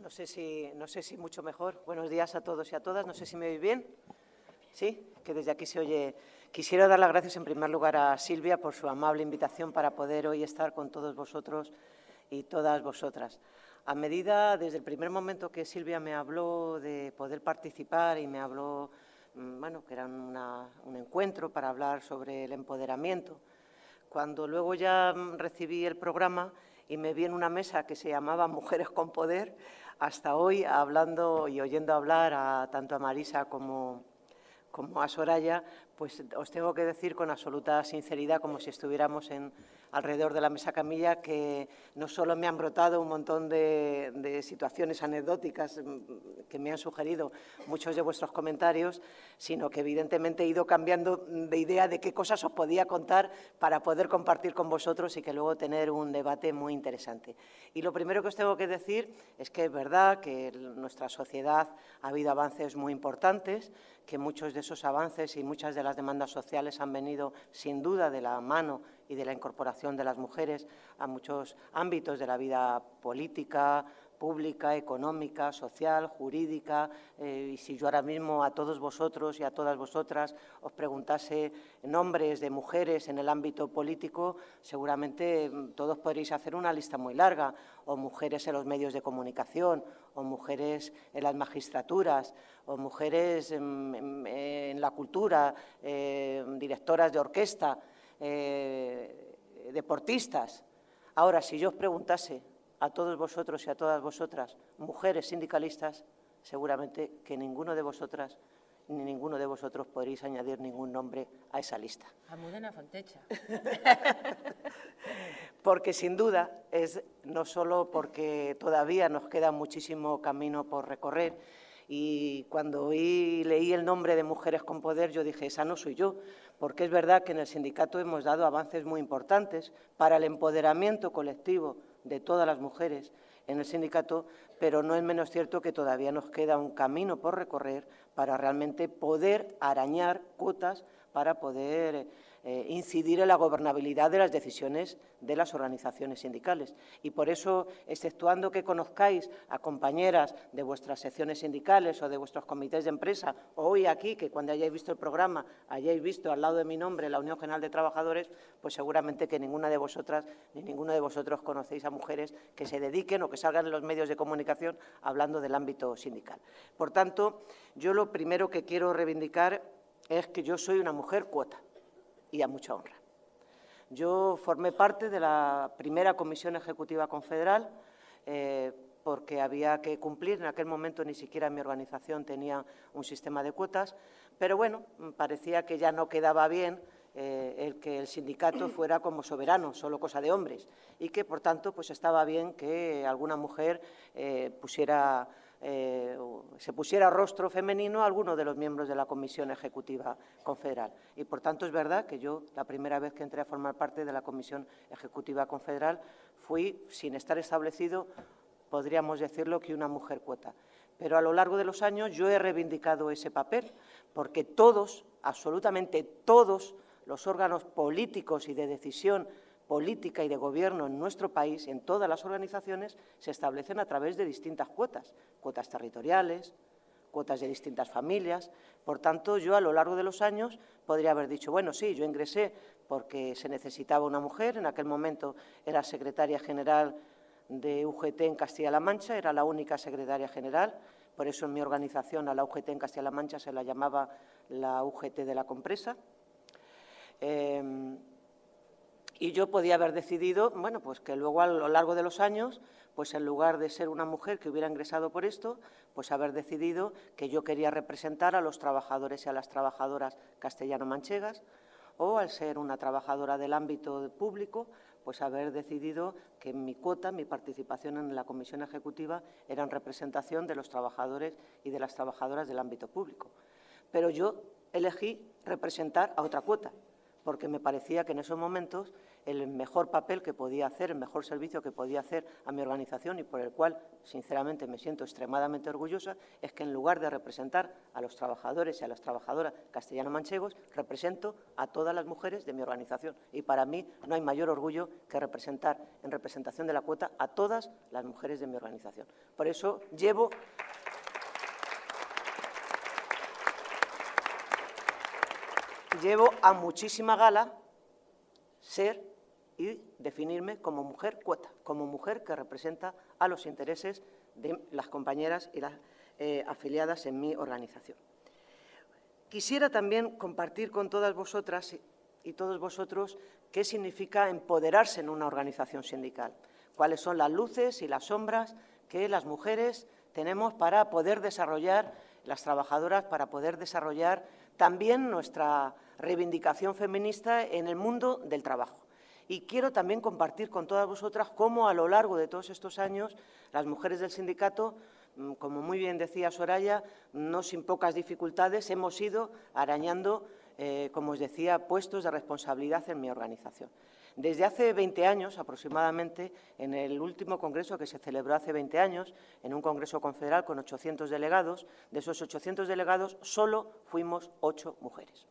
No sé si mucho mejor. Buenos días a todos y a todas. No sé si me oís bien. Sí, que desde aquí se oye. Quisiera dar las gracias en primer lugar a Silvia por su amable invitación para poder hoy estar con todos vosotros y todas vosotras. A medida, desde el primer momento que Silvia me habló de poder participar y me habló, bueno, que era un encuentro para hablar sobre el empoderamiento, cuando luego ya recibí el programa y me vi en una mesa que se llamaba Mujeres con Poder, hasta hoy hablando y oyendo hablar tanto a Marisa como a Soraya, pues os tengo que decir con absoluta sinceridad, como si estuviéramos alrededor de la mesa camilla, que no solo me han brotado un montón de situaciones anecdóticas que me han sugerido muchos de vuestros comentarios, sino que evidentemente he ido cambiando de idea de qué cosas os podía contar para poder compartir con vosotros y que luego tener un debate muy interesante. Y lo primero que os tengo que decir es que es verdad que en nuestra sociedad ha habido avances muy importantes, que muchos de esos avances y muchas de las demandas sociales han venido sin duda de la mano y de la incorporación de las mujeres a muchos ámbitos de la vida política, pública, económica, social, jurídica. Y si yo ahora mismo a todos vosotros y a todas vosotras os preguntase nombres de mujeres en el ámbito político, seguramente todos podréis hacer una lista muy larga, o mujeres en los medios de comunicación, o mujeres en las magistraturas, o mujeres en la cultura, directoras de orquesta, deportistas. Ahora, si yo os preguntase a todos vosotros y a todas vosotras, mujeres sindicalistas, seguramente que ninguno de vosotras ni ninguno de vosotros podréis añadir ningún nombre a esa lista. Almudena Fontecsa. Porque sin duda es no solo porque todavía nos queda muchísimo camino por recorrer, y cuando hoy leí el nombre de Mujeres con Poder, yo dije, esa no soy yo, porque es verdad que en el sindicato hemos dado avances muy importantes para el empoderamiento colectivo de todas las mujeres en el sindicato, pero no es menos cierto que todavía nos queda un camino por recorrer para realmente poder arañar cuotas, para poder incidir en la gobernabilidad de las decisiones de las organizaciones sindicales. Y por eso, exceptuando que conozcáis a compañeras de vuestras secciones sindicales o de vuestros comités de empresa, o hoy aquí, que cuando hayáis visto el programa hayáis visto al lado de mi nombre la Unión General de Trabajadores, pues seguramente que ninguna de vosotras ni ninguno de vosotros conocéis a mujeres que se dediquen o que salgan en los medios de comunicación hablando del ámbito sindical. Por tanto, yo lo primero que quiero reivindicar es que yo soy una mujer cuota, y a mucha honra. Yo formé parte de la primera Comisión Ejecutiva Confederal porque había que cumplir. En aquel momento ni siquiera mi organización tenía un sistema de cuotas, pero bueno, parecía que ya no quedaba bien el que el sindicato fuera como soberano, solo cosa de hombres, y que, por tanto, pues estaba bien que alguna mujer se pusiera rostro femenino a alguno de los miembros de la Comisión Ejecutiva Confederal. Y, por tanto, es verdad que yo, la primera vez que entré a formar parte de la Comisión Ejecutiva Confederal, fui, sin estar establecido, podríamos decirlo, que una mujer cuota. pero a lo largo de los años yo he reivindicado ese papel, porque todos, absolutamente todos, los órganos políticos y de decisión política y de gobierno en nuestro país, en todas las organizaciones, se establecen a través de distintas cuotas, cuotas territoriales, cuotas de distintas familias. Por tanto, yo a lo largo de los años podría haber dicho, bueno, sí, yo ingresé porque se necesitaba una mujer, en aquel momento era secretaria general de UGT en Castilla-La Mancha, era la única secretaria general, por eso en mi organización a la UGT en Castilla-La Mancha se la llamaba la UGT de la Compresa. Y yo podía haber decidido, bueno, pues que luego a lo largo de los años, pues en lugar de ser una mujer que hubiera ingresado por esto, pues haber decidido que yo quería representar a los trabajadores y a las trabajadoras castellano-manchegas, o al ser una trabajadora del ámbito público, pues haber decidido que mi cuota, mi participación en la comisión ejecutiva era en representación de los trabajadores y de las trabajadoras del ámbito público. Pero yo elegí representar a otra cuota, porque me parecía que en esos momentos el mejor papel que podía hacer, el mejor servicio que podía hacer a mi organización y por el cual, sinceramente, me siento extremadamente orgullosa, es que en lugar de representar a los trabajadores y a las trabajadoras castellano-manchegos, represento a todas las mujeres de mi organización. Y para mí no hay mayor orgullo que representar, en representación de la cuota, a todas las mujeres de mi organización. Por eso llevo a muchísima gala ser y definirme como mujer cuota, como mujer que representa a los intereses de las compañeras y las afiliadas en mi organización. Quisiera también compartir con todas vosotras y todos vosotros qué significa empoderarse en una organización sindical, cuáles son las luces y las sombras que las mujeres tenemos para poder desarrollar, las trabajadoras, para poder desarrollar también nuestra reivindicación feminista en el mundo del trabajo. Y quiero también compartir con todas vosotras cómo a lo largo de todos estos años las mujeres del sindicato, como muy bien decía Soraya, no sin pocas dificultades, hemos ido arañando, como os decía, puestos de responsabilidad en mi organización. Desde hace 20 años aproximadamente, en el último congreso que se celebró hace 20 años, en un congreso confederal con 800 delegados, de esos 800 delegados solo fuimos 8 mujeres.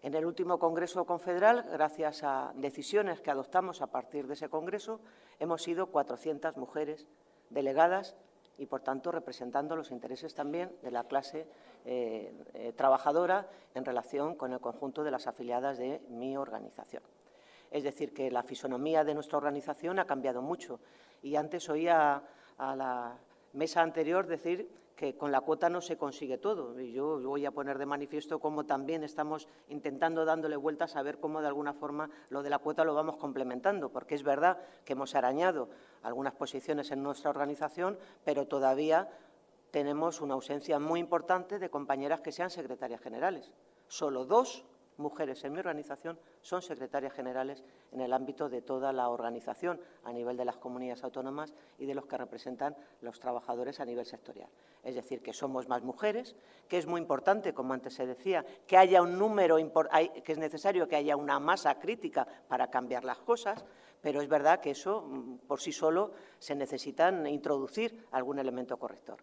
En el último Congreso Confederal, gracias a decisiones que adoptamos a partir de ese Congreso, hemos sido 400 mujeres delegadas y, por tanto, representando los intereses también de la clase trabajadora en relación con el conjunto de las afiliadas de mi organización. Es decir, que la fisonomía de nuestra organización ha cambiado mucho. Y antes oía a la mesa anterior decir que con la cuota no se consigue todo. Y yo voy a poner de manifiesto cómo también estamos intentando dándole vueltas a ver cómo de alguna forma lo de la cuota lo vamos complementando, porque es verdad que hemos arañado algunas posiciones en nuestra organización, pero todavía tenemos una ausencia muy importante de compañeras que sean secretarias generales. Solo 2 mujeres en mi organización son secretarias generales en el ámbito de toda la organización a nivel de las comunidades autónomas y de los que representan los trabajadores a nivel sectorial. Es decir, que somos más mujeres, que es muy importante, como antes se decía, que haya un número, que es necesario que haya una masa crítica para cambiar las cosas, pero es verdad que eso por sí solo se necesitan introducir algún elemento corrector.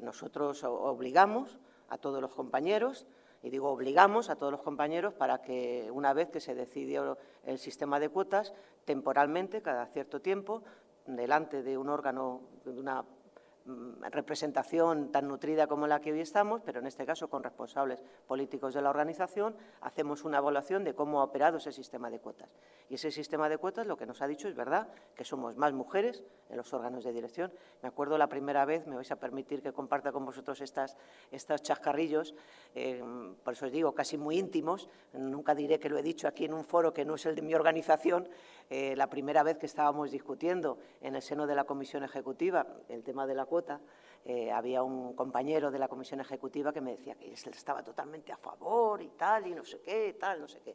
Nosotros obligamos a todos los compañeros, y digo obligamos a todos los compañeros para que una vez que se decidió el sistema de cuotas, temporalmente, cada cierto tiempo, delante de un órgano, de una representación tan nutrida como la que hoy estamos, pero en este caso con responsables políticos de la organización, hacemos una evaluación de cómo ha operado ese sistema de cuotas. Y ese sistema de cuotas lo que nos ha dicho es verdad, que somos más mujeres en los órganos de dirección. Me acuerdo la primera vez, me vais a permitir que comparta con vosotros estos chascarrillos, por eso os digo, casi muy íntimos, nunca diré que lo he dicho aquí en un foro que no es el de mi organización, la primera vez que estábamos discutiendo en el seno de la Comisión Ejecutiva el tema de la cuota, había un compañero de la Comisión Ejecutiva que me decía que él estaba totalmente a favor y tal, y no sé qué, tal, no sé qué.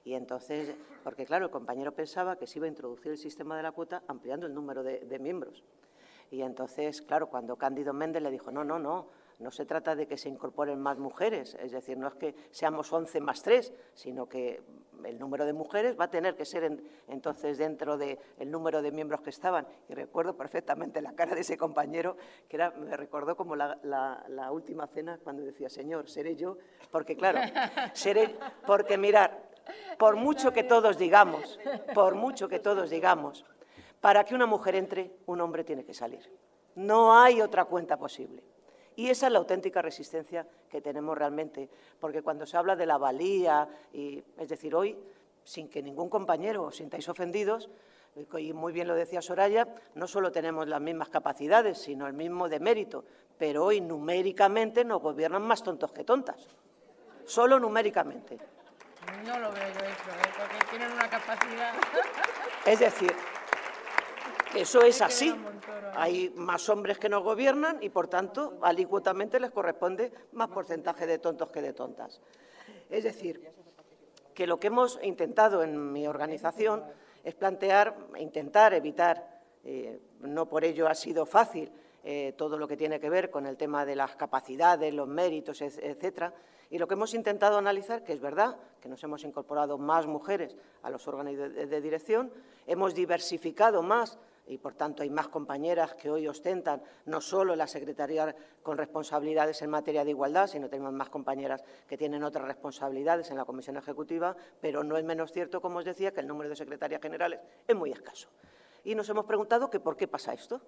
Y entonces, porque claro, el compañero pensaba que se iba a introducir el sistema de la cuota ampliando el número de miembros. Y entonces, claro, cuando Cándido Méndez le dijo, no se trata de que se incorporen más mujeres, es decir, no es que seamos 11 más 3, sino que el número de mujeres va a tener que ser entonces dentro del número de miembros que estaban. Y recuerdo perfectamente la cara de ese compañero, que me recordó como la última cena cuando decía, señor, seré yo, porque claro, porque mirar, por mucho que todos digamos, para que una mujer entre, un hombre tiene que salir. No hay otra cuenta posible. Y esa es la auténtica resistencia que tenemos realmente, porque cuando se habla de la valía, es decir, hoy, sin que ningún compañero os sintáis ofendidos, y muy bien lo decía Soraya, no solo tenemos las mismas capacidades, sino el mismo demérito, pero hoy numéricamente nos gobiernan más tontos que tontas, solo numéricamente. No lo veo yo eso, porque tienen una capacidad. Es decir, eso es así. Hay más hombres que nos gobiernan y, por tanto, alícuotamente les corresponde más porcentaje de tontos que de tontas. Es decir, que lo que hemos intentado en mi organización es intentar evitar, no por ello ha sido fácil, todo lo que tiene que ver con el tema de las capacidades, los méritos, etcétera. Y lo que hemos intentado analizar, que es verdad que nos hemos incorporado más mujeres a los órganos de dirección, hemos diversificado más y, por tanto, hay más compañeras que hoy ostentan no solo la Secretaría con responsabilidades en materia de igualdad, sino tenemos más compañeras que tienen otras responsabilidades en la Comisión Ejecutiva, pero no es menos cierto, como os decía, que el número de secretarias generales es muy escaso. Y nos hemos preguntado que por qué pasa esto.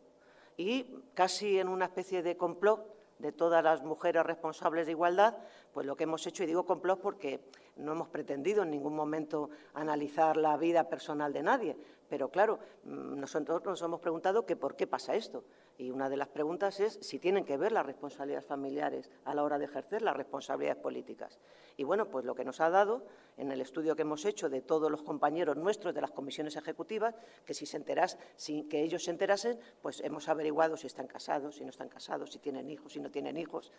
Y casi en una especie de complot de todas las mujeres responsables de igualdad, pues lo que hemos hecho, y digo complot porque no hemos pretendido en ningún momento analizar la vida personal de nadie, pero claro, nosotros nos hemos preguntado que por qué pasa esto. Y una de las preguntas es si tienen que ver las responsabilidades familiares a la hora de ejercer las responsabilidades políticas. Y bueno, pues lo que nos ha dado en el estudio que hemos hecho de todos los compañeros nuestros de las comisiones ejecutivas, que sin que ellos se enterasen, pues hemos averiguado si están casados, si no están casados, si tienen hijos, si no tienen hijos.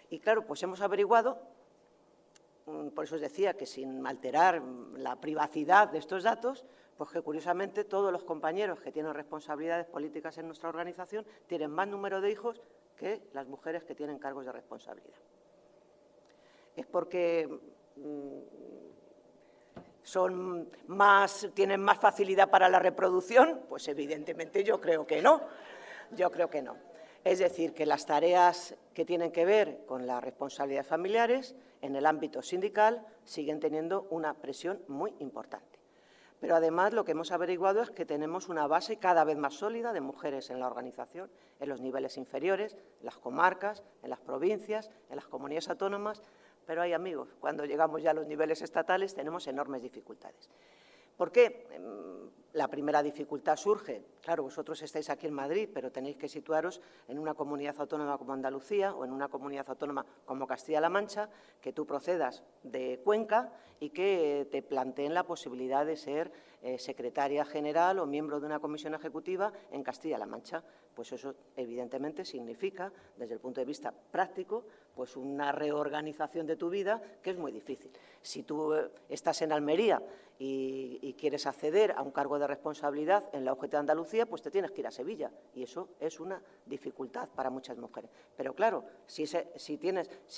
Y claro, pues hemos averiguado, por eso os decía que sin alterar la privacidad de estos datos, pues que curiosamente todos los compañeros que tienen responsabilidades políticas en nuestra organización tienen más número de hijos que las mujeres que tienen cargos de responsabilidad. ¿Es porque tienen más facilidad para la reproducción? Pues evidentemente yo creo que no. Es decir, que las tareas que tienen que ver con las responsabilidades familiares en el ámbito sindical siguen teniendo una presión muy importante. Pero además lo que hemos averiguado es que tenemos una base cada vez más sólida de mujeres en la organización, en los niveles inferiores, en las comarcas, en las provincias, en las comunidades autónomas. Pero hay amigos, cuando llegamos ya a los niveles estatales tenemos enormes dificultades. ¿Por qué? La primera dificultad surge, claro, vosotros estáis aquí en Madrid, pero tenéis que situaros en una comunidad autónoma como Andalucía o en una comunidad autónoma como Castilla-La Mancha, que tú procedas de Cuenca y que te planteen la posibilidad de ser secretaria general o miembro de una comisión ejecutiva en Castilla-La Mancha. Pues eso, evidentemente, significa, desde el punto de vista práctico, pues una reorganización de tu vida que es muy difícil. Si tú estás en Almería y quieres acceder a un cargo de responsabilidad en la UGT de Andalucía, pues te tienes que ir a Sevilla, y eso es una dificultad para muchas mujeres. Pero claro, si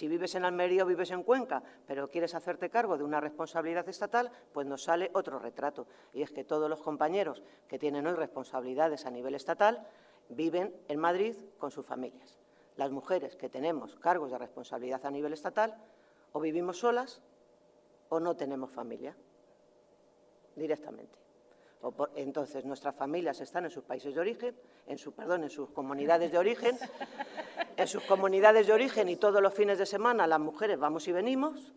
vives en Almería o vives en Cuenca, pero quieres hacerte cargo de una responsabilidad estatal, pues nos sale otro retrato, y es que todos los compañeros que tienen hoy responsabilidades a nivel estatal viven en Madrid con sus familias. Las mujeres que tenemos cargos de responsabilidad a nivel estatal o vivimos solas o no tenemos familia directamente. Entonces, nuestras familias están en sus países de origen, en sus comunidades de origen, y todos los fines de semana las mujeres vamos y venimos,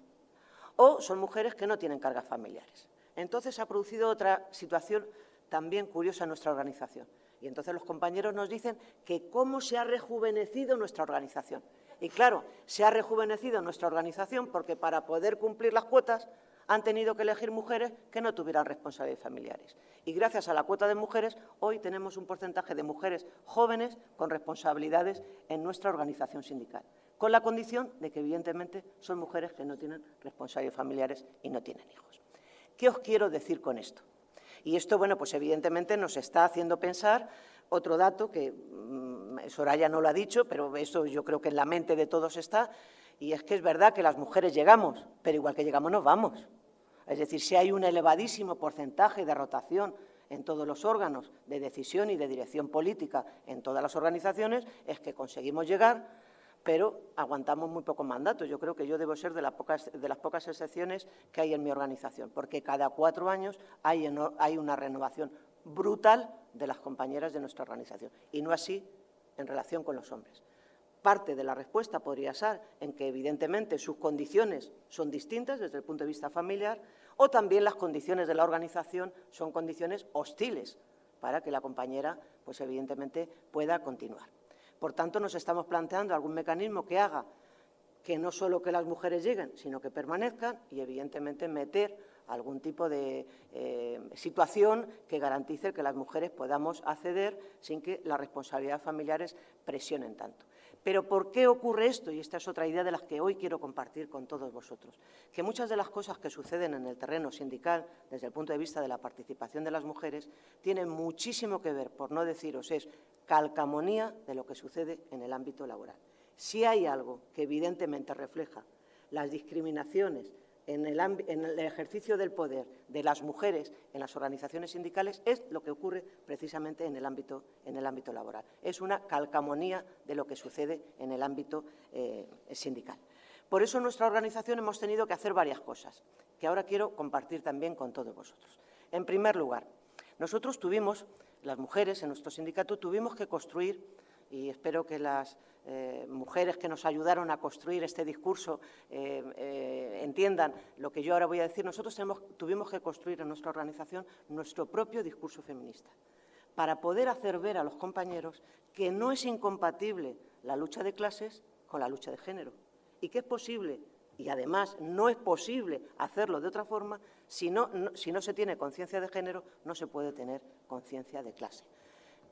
o son mujeres que no tienen cargas familiares. Entonces, se ha producido otra situación también curiosa en nuestra organización. Y entonces los compañeros nos dicen que cómo se ha rejuvenecido nuestra organización. Y claro, se ha rejuvenecido nuestra organización porque para poder cumplir las cuotas han tenido que elegir mujeres que no tuvieran responsabilidades familiares. Y gracias a la cuota de mujeres, hoy tenemos un porcentaje de mujeres jóvenes con responsabilidades en nuestra organización sindical, con la condición de que, evidentemente, son mujeres que no tienen responsabilidades familiares y no tienen hijos. ¿Qué os quiero decir con esto? Y esto, bueno, pues evidentemente nos está haciendo pensar Otro dato que Soraya no lo ha dicho, pero eso yo creo que en la mente de todos está, y es que es verdad que las mujeres llegamos, pero igual que llegamos nos vamos. Es decir, si hay un elevadísimo porcentaje de rotación en todos los órganos de decisión y de dirección política en todas las organizaciones, es que conseguimos llegar, pero aguantamos muy pocos mandatos. Yo creo que yo debo ser de las pocas excepciones que hay en mi organización, porque cada 4 años hay una renovación brutal de las compañeras de nuestra organización, y no así en relación con los hombres. Parte de la respuesta podría ser en que, evidentemente, sus condiciones son distintas desde el punto de vista familiar, o también las condiciones de la organización son condiciones hostiles para que la compañera, pues evidentemente, pueda continuar. Por tanto, nos estamos planteando algún mecanismo que haga que no solo que las mujeres lleguen, sino que permanezcan y, evidentemente, meter algún tipo de situación que garantice que las mujeres podamos acceder sin que las responsabilidades familiares presionen tanto. Pero ¿por qué ocurre esto? Y esta es otra idea de las que hoy quiero compartir con todos vosotros. Que muchas de las cosas que suceden en el terreno sindical, desde el punto de vista de la participación de las mujeres, tienen muchísimo que ver, por no deciros, es calcamonía de lo que sucede en el ámbito laboral. Si hay algo que evidentemente refleja las discriminaciones en el ejercicio del poder de las mujeres en las organizaciones sindicales, es lo que ocurre precisamente en el ámbito laboral. Es una calcamonía de lo que sucede en el ámbito sindical. Por eso en nuestra organización hemos tenido que hacer varias cosas, que ahora quiero compartir también con todos vosotros. En primer lugar, nosotros tuvimos, las mujeres en nuestro sindicato, tuvimos que construir, y espero que las mujeres que nos ayudaron a construir este discurso entiendan lo que yo ahora voy a decir. Nosotros tuvimos que construir en nuestra organización nuestro propio discurso feminista para poder hacer ver a los compañeros que no es incompatible la lucha de clases con la lucha de género y que es posible, y además no es posible hacerlo de otra forma, si no se tiene conciencia de género, no se puede tener conciencia de clase.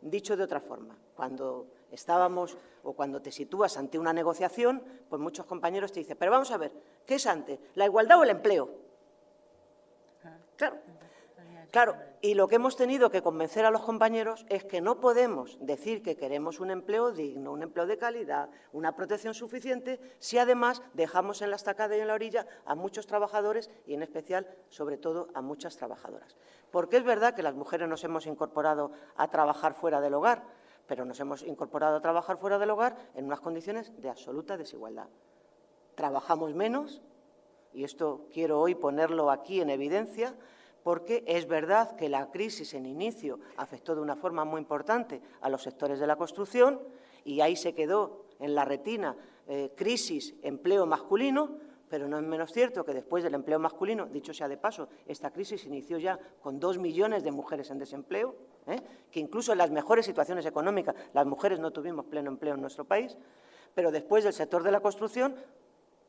Dicho de otra forma, cuando estábamos o cuando te sitúas ante una negociación, pues muchos compañeros te dicen, pero vamos a ver, ¿qué es antes, la igualdad o el empleo? Claro, y lo que hemos tenido que convencer a los compañeros es que no podemos decir que queremos un empleo digno, un empleo de calidad, una protección suficiente, si además dejamos en la estacada y en la orilla a muchos trabajadores y, en especial, sobre todo, a muchas trabajadoras. Porque es verdad que las mujeres nos hemos incorporado a trabajar fuera del hogar, pero nos hemos incorporado a trabajar fuera del hogar en unas condiciones de absoluta desigualdad. Trabajamos menos, y esto quiero hoy ponerlo aquí en evidencia, porque es verdad que la crisis en inicio afectó de una forma muy importante a los sectores de la construcción y ahí se quedó en la retina crisis, empleo masculino, pero no es menos cierto que después del empleo masculino, dicho sea de paso, esta crisis inició ya con 2 millones de mujeres en desempleo, que incluso en las mejores situaciones económicas las mujeres no tuvimos pleno empleo en nuestro país, pero después del sector de la construcción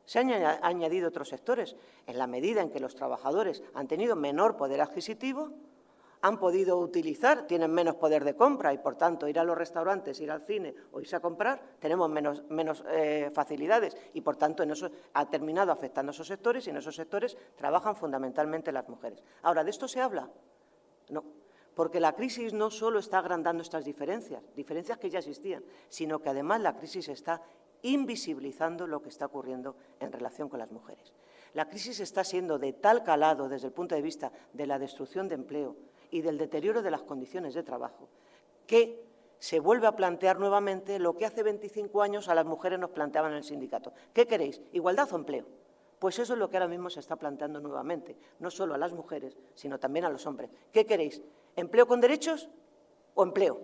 se han añadido otros sectores. En la medida en que los trabajadores han tenido menor poder adquisitivo, han podido utilizar, tienen menos poder de compra y, por tanto, ir a los restaurantes, ir al cine o irse a comprar, tenemos menos facilidades y, por tanto, en eso ha terminado afectando a esos sectores y en esos sectores trabajan fundamentalmente las mujeres. Ahora, ¿de esto se habla? No, porque la crisis no solo está agrandando estas diferencias que ya existían, sino que además la crisis está invisibilizando lo que está ocurriendo en relación con las mujeres. La crisis está siendo de tal calado desde el punto de vista de la destrucción de empleo y del deterioro de las condiciones de trabajo, que se vuelve a plantear nuevamente lo que hace 25 años a las mujeres nos planteaban en el sindicato. ¿Qué queréis? ¿Igualdad o empleo? Pues eso es lo que ahora mismo se está planteando nuevamente, no solo a las mujeres, sino también a los hombres. ¿Qué queréis? ¿Empleo con derechos o empleo?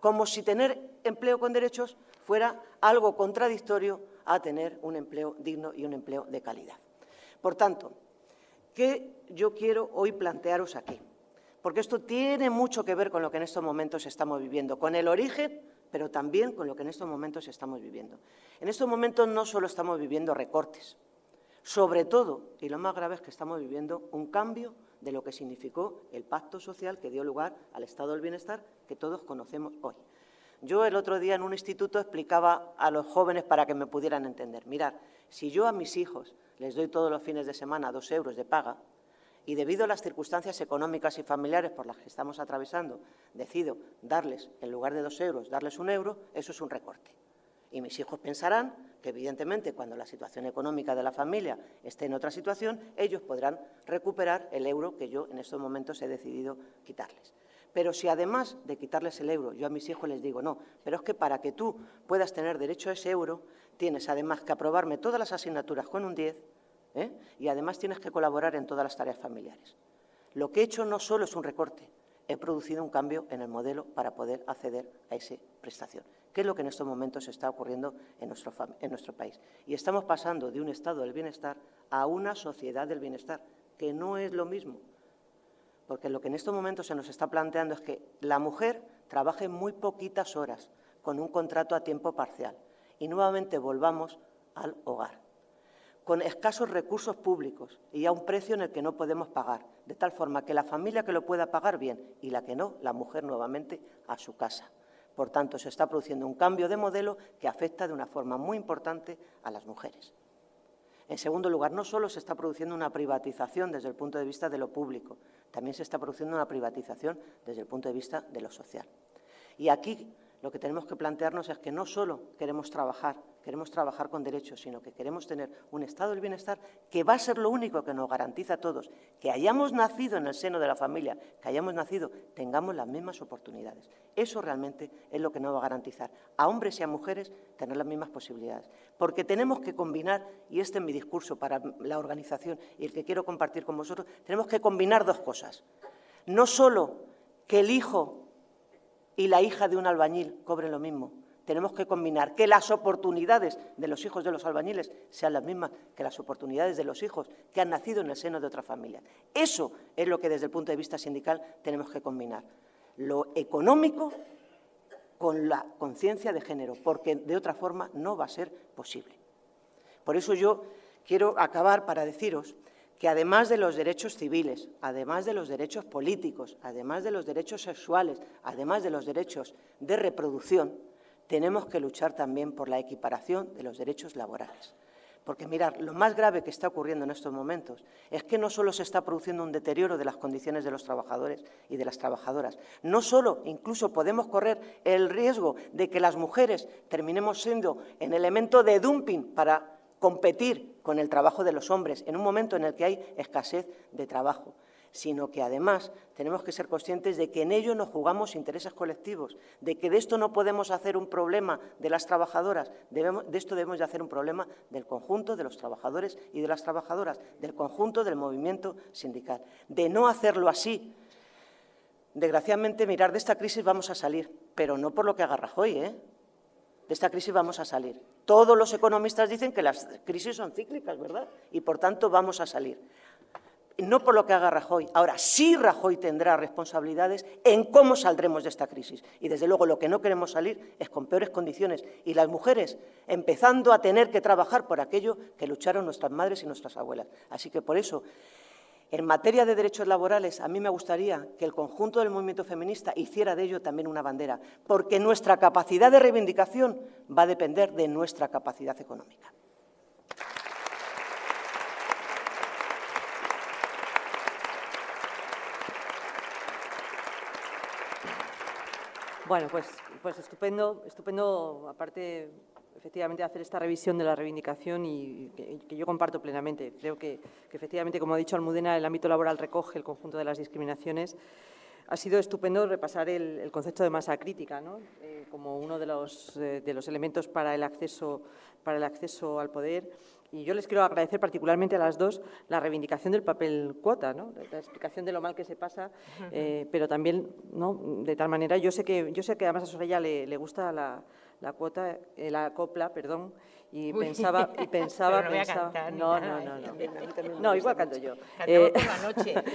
Como si tener empleo con derechos fuera algo contradictorio a tener un empleo digno y un empleo de calidad. Por tanto, ¿qué yo quiero hoy plantearos aquí? Porque esto tiene mucho que ver con lo que en estos momentos estamos viviendo, con el origen, pero también con lo que en estos momentos estamos viviendo. En estos momentos no solo estamos viviendo recortes, sobre todo, y lo más grave es que estamos viviendo un cambio de lo que significó el pacto social que dio lugar al estado del bienestar que todos conocemos hoy. Yo el otro día en un instituto explicaba a los jóvenes para que me pudieran entender. Mirad, si yo a mis hijos les doy todos los fines de semana 2 euros de paga y debido a las circunstancias económicas y familiares por las que estamos atravesando, decido darles, en lugar de 2 euros, darles 1 euro, eso es un recorte. Y mis hijos pensarán que, evidentemente, cuando la situación económica de la familia esté en otra situación, ellos podrán recuperar el euro que yo en estos momentos he decidido quitarles. Pero si además de quitarles el euro, yo a mis hijos les digo, no, pero es que para que tú puedas tener derecho a ese euro, tienes además que aprobarme todas las asignaturas con un 10, y además tienes que colaborar en todas las tareas familiares. Lo que he hecho no solo es un recorte, he producido un cambio en el modelo para poder acceder a esa prestación, que es lo que en estos momentos está ocurriendo en nuestro país. Y estamos pasando de un estado del bienestar a una sociedad del bienestar, que no es lo mismo. Porque lo que en estos momentos se nos está planteando es que la mujer trabaje muy poquitas horas con un contrato a tiempo parcial y nuevamente volvamos al hogar, con escasos recursos públicos y a un precio en el que no podemos pagar, de tal forma que la familia que lo pueda pagar bien y la que no, la mujer nuevamente a su casa. Por tanto, se está produciendo un cambio de modelo que afecta de una forma muy importante a las mujeres. En segundo lugar, no solo se está produciendo una privatización desde el punto de vista de lo público, también se está produciendo una privatización desde el punto de vista de lo social. Y aquí lo que tenemos que plantearnos es que no solo queremos trabajar con derechos, sino que queremos tener un estado del bienestar que va a ser lo único que nos garantiza a todos, que hayamos nacido en el seno de la familia, que hayamos nacido, tengamos las mismas oportunidades. Eso realmente es lo que nos va a garantizar a hombres y a mujeres tener las mismas posibilidades. Porque tenemos que combinar, y este es mi discurso para la organización y el que quiero compartir con vosotros, tenemos que combinar 2 cosas. No solo que el hijo y la hija de un albañil cobren lo mismo. Tenemos que combinar que las oportunidades de los hijos de los albañiles sean las mismas que las oportunidades de los hijos que han nacido en el seno de otra familia. Eso es lo que desde el punto de vista sindical tenemos que combinar. Lo económico con la conciencia de género, porque de otra forma no va a ser posible. Por eso yo quiero acabar para deciros que además de los derechos civiles, además de los derechos políticos, además de los derechos sexuales, además de los derechos de reproducción, tenemos que luchar también por la equiparación de los derechos laborales. Porque, mirad, lo más grave que está ocurriendo en estos momentos es que no solo se está produciendo un deterioro de las condiciones de los trabajadores y de las trabajadoras, no solo, incluso podemos correr el riesgo de que las mujeres terminemos siendo un elemento de dumping para competir con el trabajo de los hombres en un momento en el que hay escasez de trabajo, sino que además tenemos que ser conscientes de que en ello nos jugamos intereses colectivos, de que de esto no podemos hacer un problema de las trabajadoras, de esto debemos de hacer un problema del conjunto de los trabajadores y de las trabajadoras, del conjunto del movimiento sindical. De no hacerlo así, desgraciadamente, mirar, de esta crisis vamos a salir, pero no por lo que haga Rajoy, De esta crisis vamos a salir. Todos los economistas dicen que las crisis son cíclicas, ¿verdad? Y, por tanto, vamos a salir. No por lo que haga Rajoy. Ahora, sí Rajoy tendrá responsabilidades en cómo saldremos de esta crisis. Y, desde luego, lo que no queremos salir es con peores condiciones. Y las mujeres empezando a tener que trabajar por aquello que lucharon nuestras madres y nuestras abuelas. Así que, por eso, en materia de derechos laborales, a mí me gustaría que el conjunto del movimiento feminista hiciera de ello también una bandera, porque nuestra capacidad de reivindicación va a depender de nuestra capacidad económica. Bueno, pues estupendo, aparte, efectivamente, hacer esta revisión de la reivindicación y que yo comparto plenamente. Creo que efectivamente, como ha dicho Almudena, el ámbito laboral recoge el conjunto de las discriminaciones. Ha sido estupendo repasar el concepto de masa crítica, ¿no? Como uno de los elementos para el acceso al poder. Y yo les quiero agradecer particularmente a las dos la reivindicación del papel cuota, ¿no? La explicación de lo mal que se pasa, pero también, ¿no?, de tal manera, yo sé que además a Soraya le gusta la cuota, la copla, perdón, y pensaba, Pero no voy a cantar ni nada, no, igual canto yo.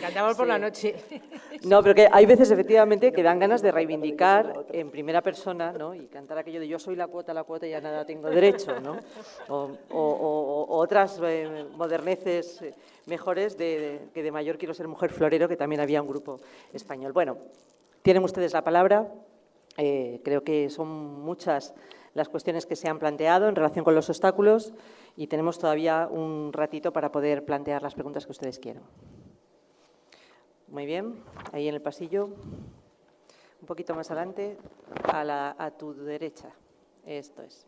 Cantamos por la noche. No, pero que hay veces efectivamente que dan ganas de reivindicar en primera persona, ¿no?, y cantar aquello de yo soy la cuota y a nada tengo derecho, ¿no? O otras moderneces mejores que de mayor quiero ser mujer florero, que también había un grupo español. Bueno, tienen ustedes la palabra. Creo que son muchas las cuestiones que se han planteado en relación con los obstáculos y tenemos todavía un ratito para poder plantear las preguntas que ustedes quieran. Muy bien, ahí en el pasillo, un poquito más adelante, a tu derecha. Esto es.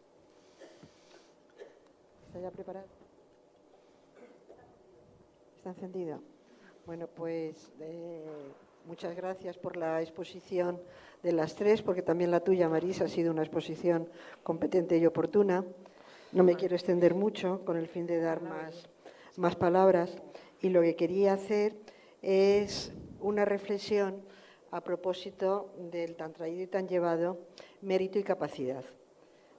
¿Está ya preparado? ¿Está encendido? Bueno, pues muchas gracias por la exposición de las tres, porque también la tuya, Marisa, ha sido una exposición competente y oportuna. No me quiero extender mucho con el fin de dar más palabras, y lo que quería hacer es una reflexión a propósito del tan traído y tan llevado mérito y capacidad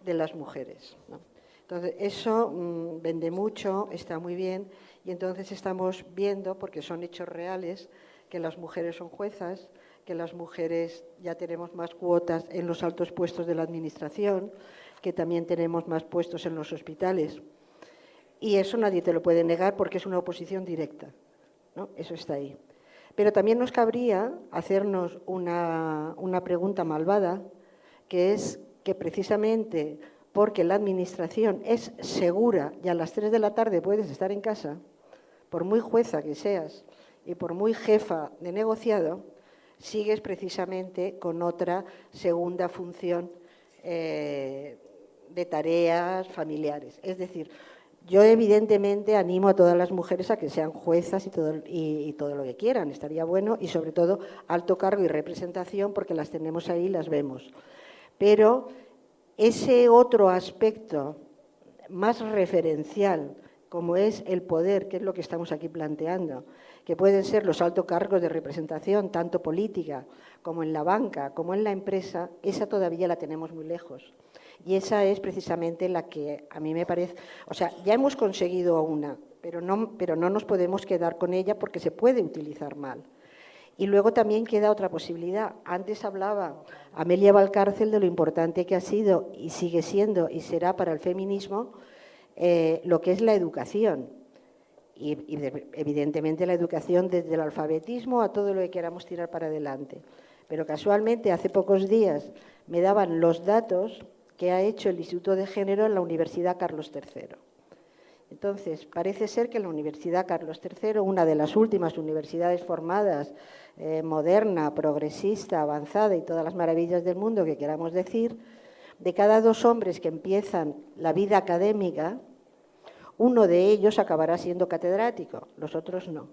de las mujeres, ¿no? Entonces, eso vende mucho, está muy bien, y entonces estamos viendo, porque son hechos reales, que las mujeres son juezas, que las mujeres ya tenemos más cuotas en los altos puestos de la administración, que también tenemos más puestos en los hospitales. Y eso nadie te lo puede negar porque es una oposición directa, ¿no? Eso está ahí. Pero también nos cabría hacernos una pregunta malvada, que es que precisamente porque la administración es segura y a las 3 de la tarde puedes estar en casa, por muy jueza que seas y por muy jefa de negociado, sigues precisamente con otra segunda función de tareas familiares. Es decir, yo evidentemente animo a todas las mujeres a que sean juezas y todo lo que quieran, estaría bueno, y sobre todo alto cargo y representación, porque las tenemos ahí y las vemos. Pero ese otro aspecto más referencial, como es el poder, que es lo que estamos aquí planteando, que pueden ser los altos cargos de representación, tanto política como en la banca, como en la empresa, esa todavía la tenemos muy lejos. Y esa es precisamente la que a mí me parece, o sea, ya hemos conseguido una, pero no nos podemos quedar con ella porque se puede utilizar mal. Y luego también queda otra posibilidad. Antes hablaba Amelia Valcárcel de lo importante que ha sido y sigue siendo y será para el feminismo lo que es la educación. Y evidentemente la educación desde el alfabetismo a todo lo que queramos tirar para adelante. Pero casualmente hace pocos días me daban los datos que ha hecho el Instituto de Género en la Universidad Carlos III. Entonces, parece ser que la Universidad Carlos III, una de las últimas universidades formadas, moderna, progresista, avanzada y todas las maravillas del mundo que queramos decir, de cada 2 hombres que empiezan la vida académica, uno de ellos acabará siendo catedrático, los otros no.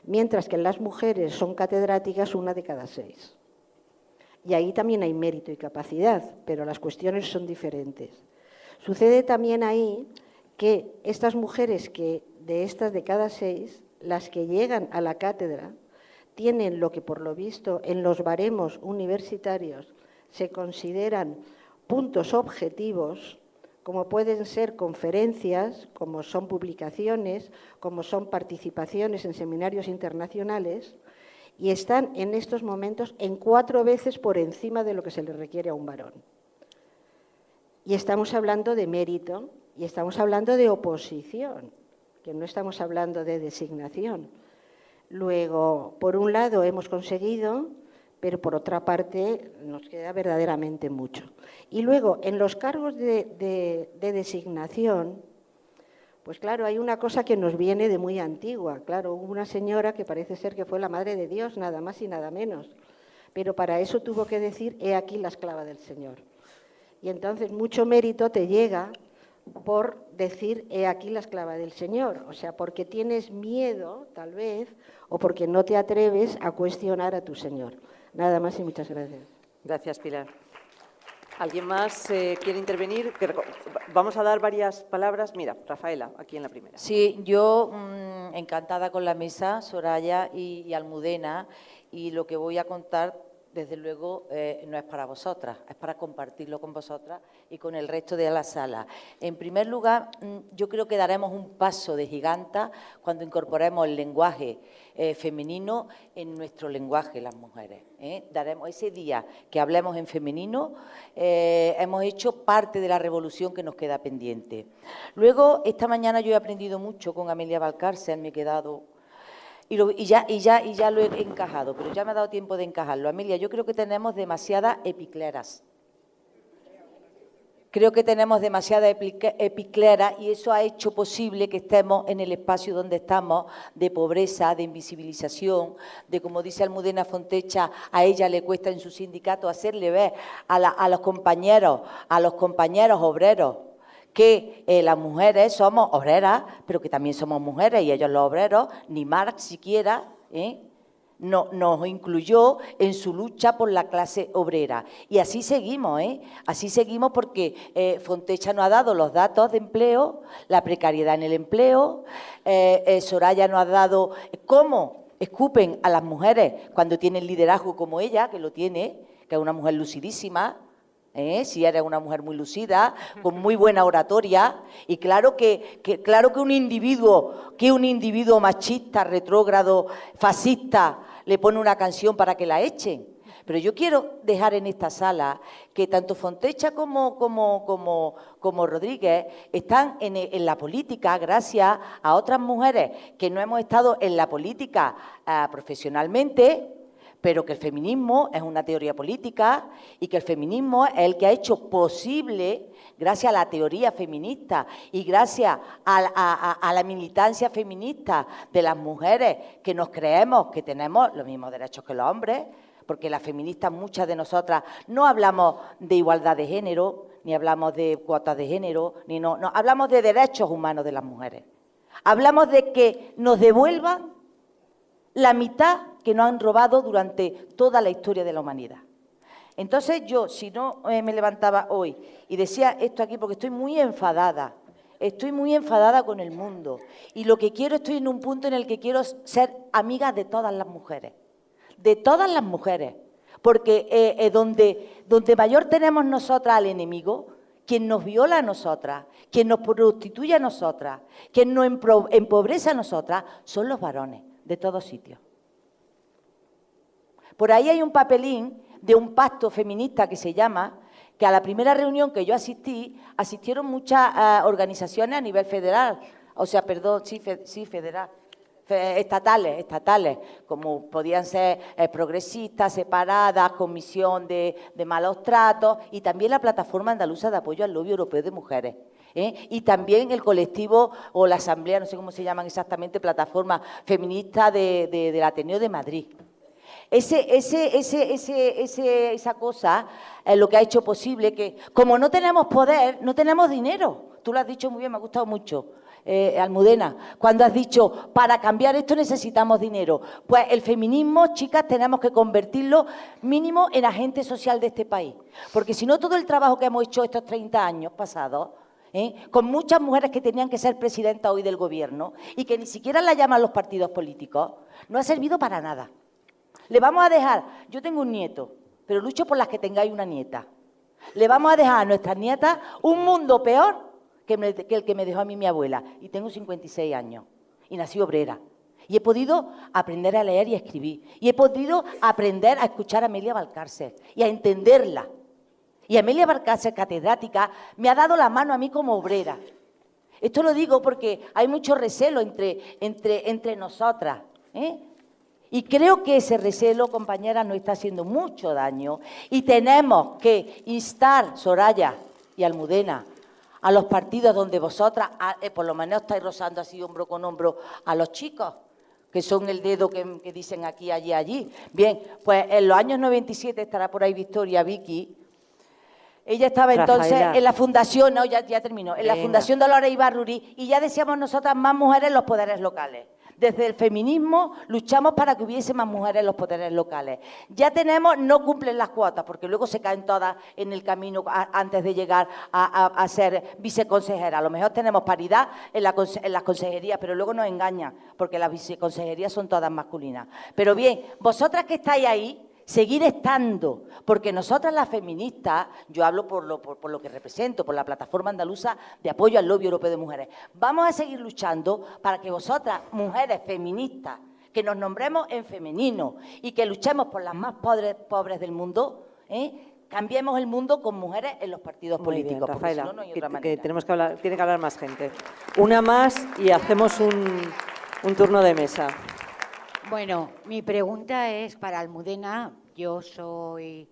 Mientras que en las mujeres son catedráticas 1 de cada 6. Y ahí también hay mérito y capacidad, pero las cuestiones son diferentes. Sucede también ahí que estas mujeres, que de estas de cada 6, las que llegan a la cátedra, tienen lo que por lo visto en los baremos universitarios se consideran puntos objetivos, como pueden ser conferencias, como son publicaciones, como son participaciones en seminarios internacionales, y están en estos momentos en 4 veces por encima de lo que se le requiere a un varón. Y estamos hablando de mérito y estamos hablando de oposición, que no estamos hablando de designación. Luego, por un lado, hemos conseguido, pero por otra parte nos queda verdaderamente mucho. Y luego, en los cargos de designación, pues claro, hay una cosa que nos viene de muy antigua. Claro, hubo una señora que parece ser que fue la Madre de Dios, nada más y nada menos. Pero para eso tuvo que decir, he aquí la esclava del Señor. Y entonces mucho mérito te llega por decir, he aquí la esclava del Señor. O sea, porque tienes miedo, tal vez, o porque no te atreves a cuestionar a tu Señor. Nada más y muchas gracias. Gracias, Pilar. ¿Alguien más quiere intervenir? Vamos a dar varias palabras. Mira, Rafaela, aquí en la primera. Sí, yo encantada con la mesa, Soraya y Almudena, y lo que voy a contar, desde luego, no es para vosotras, es para compartirlo con vosotras y con el resto de la sala. En primer lugar, yo creo que daremos un paso de giganta cuando incorporemos el lenguaje femenino en nuestro lenguaje, las mujeres. Daremos ese día que hablemos en femenino, hemos hecho parte de la revolución que nos queda pendiente. Luego, esta mañana yo he aprendido mucho con Amelia Valcárcel, me he quedado... Y ya lo he encajado, pero ya me ha dado tiempo de encajarlo. Amelia, yo creo que tenemos demasiadas epicleras. Creo que tenemos demasiada epiclera y eso ha hecho posible que estemos en el espacio donde estamos, de pobreza, de invisibilización, de, como dice Almudena Fontecha, a ella le cuesta en su sindicato hacerle ver a los compañeros obreros que las mujeres somos obreras, pero que también somos mujeres y ellos los obreros, ni Marx siquiera, nos incluyó en su lucha por la clase obrera. Y así seguimos, así seguimos porque Fontecha nos ha dado los datos de empleo, la precariedad en el empleo, Soraya nos ha dado cómo escupen a las mujeres cuando tienen liderazgo como ella, que lo tiene, que es una mujer lucidísima, si eres una mujer muy lucida, con muy buena oratoria, y claro que un individuo machista, retrógrado, fascista, le pone una canción para que la echen. Pero yo quiero dejar en esta sala que tanto Fontecha como Rodríguez están en la política gracias a otras mujeres que no hemos estado en la política profesionalmente, pero que el feminismo es una teoría política y que el feminismo es el que ha hecho posible, gracias a la teoría feminista y gracias a la militancia feminista de las mujeres que nos creemos que tenemos los mismos derechos que los hombres, porque las feministas, muchas de nosotras, no hablamos de igualdad de género, ni hablamos de cuotas de género, no, hablamos de derechos humanos de las mujeres. Hablamos de que nos devuelvan la mitad que nos han robado durante toda la historia de la humanidad. Entonces yo, si no me levantaba hoy y decía esto aquí porque estoy muy enfadada con el mundo y lo que quiero, estoy en un punto en el que quiero ser amiga de todas las mujeres, porque donde mayor tenemos nosotras al enemigo, quien nos viola a nosotras, quien nos prostituye a nosotras, quien nos empobrece a nosotras, son los varones de todos sitios. Por ahí hay un papelín de un pacto feminista que se llama, que a la primera reunión que yo asistieron muchas organizaciones a nivel federal, federal, estatales, como podían ser progresistas, separadas, comisión de malos tratos y también la Plataforma Andaluza de Apoyo al Lobby Europeo de Mujeres. Y también el colectivo o la asamblea, no sé cómo se llaman exactamente, plataforma feminista del Ateneo de Madrid. Esa cosa es lo que ha hecho posible que, como no tenemos poder, no tenemos dinero. Tú lo has dicho muy bien, me ha gustado mucho, Almudena, cuando has dicho, para cambiar esto necesitamos dinero. Pues el feminismo, chicas, tenemos que convertirlo mínimo en agente social de este país. Porque si no, todo el trabajo que hemos hecho estos 30 años pasados, con muchas mujeres que tenían que ser presidentas hoy del gobierno y que ni siquiera la llaman los partidos políticos, no ha servido para nada. Le vamos a dejar, yo tengo un nieto, pero lucho por las que tengáis una nieta. Le vamos a dejar a nuestras nietas un mundo peor que el que me dejó a mí mi abuela. Y tengo 56 años y nací obrera. Y he podido aprender a leer y a escribir. Y he podido aprender a escuchar a Amelia Valcárcel y a entenderla. Y Amelia Valcárcel, catedrática, me ha dado la mano a mí como obrera. Esto lo digo porque hay mucho recelo entre nosotras, Y creo que ese recelo, compañeras, nos está haciendo mucho daño y tenemos que instar, Soraya y Almudena, a los partidos donde vosotras, por lo menos estáis rozando así hombro con hombro a los chicos, que son el dedo que dicen aquí, allí, allí. Bien, pues en los años 97 estará por ahí Victoria, Vicky. Ella estaba entonces en la fundación, no, ya terminó, en la Fundación Dolores Ibarruri y ya decíamos nosotras más mujeres en los poderes locales. Desde el feminismo luchamos para que hubiese más mujeres en los poderes locales. Ya tenemos, no cumplen las cuotas, porque luego se caen todas en el camino antes de llegar a ser viceconsejera. A lo mejor tenemos paridad en las consejerías, pero luego nos engañan, porque las viceconsejerías son todas masculinas. Pero bien, vosotras que estáis ahí, seguir estando, porque nosotras las feministas, yo hablo por lo que represento, por la Plataforma Andaluza de Apoyo al Lobby Europeo de Mujeres, vamos a seguir luchando para que vosotras, mujeres feministas, que nos nombremos en femenino y que luchemos por las más pobres del mundo, cambiemos el mundo con mujeres en los partidos políticos. Bien, Rafaela, porque si no, no hay otra manera. que tenemos que hablar, tiene que hablar más gente. Una más y hacemos un turno de mesa. Bueno, mi pregunta es para Almudena. Yo soy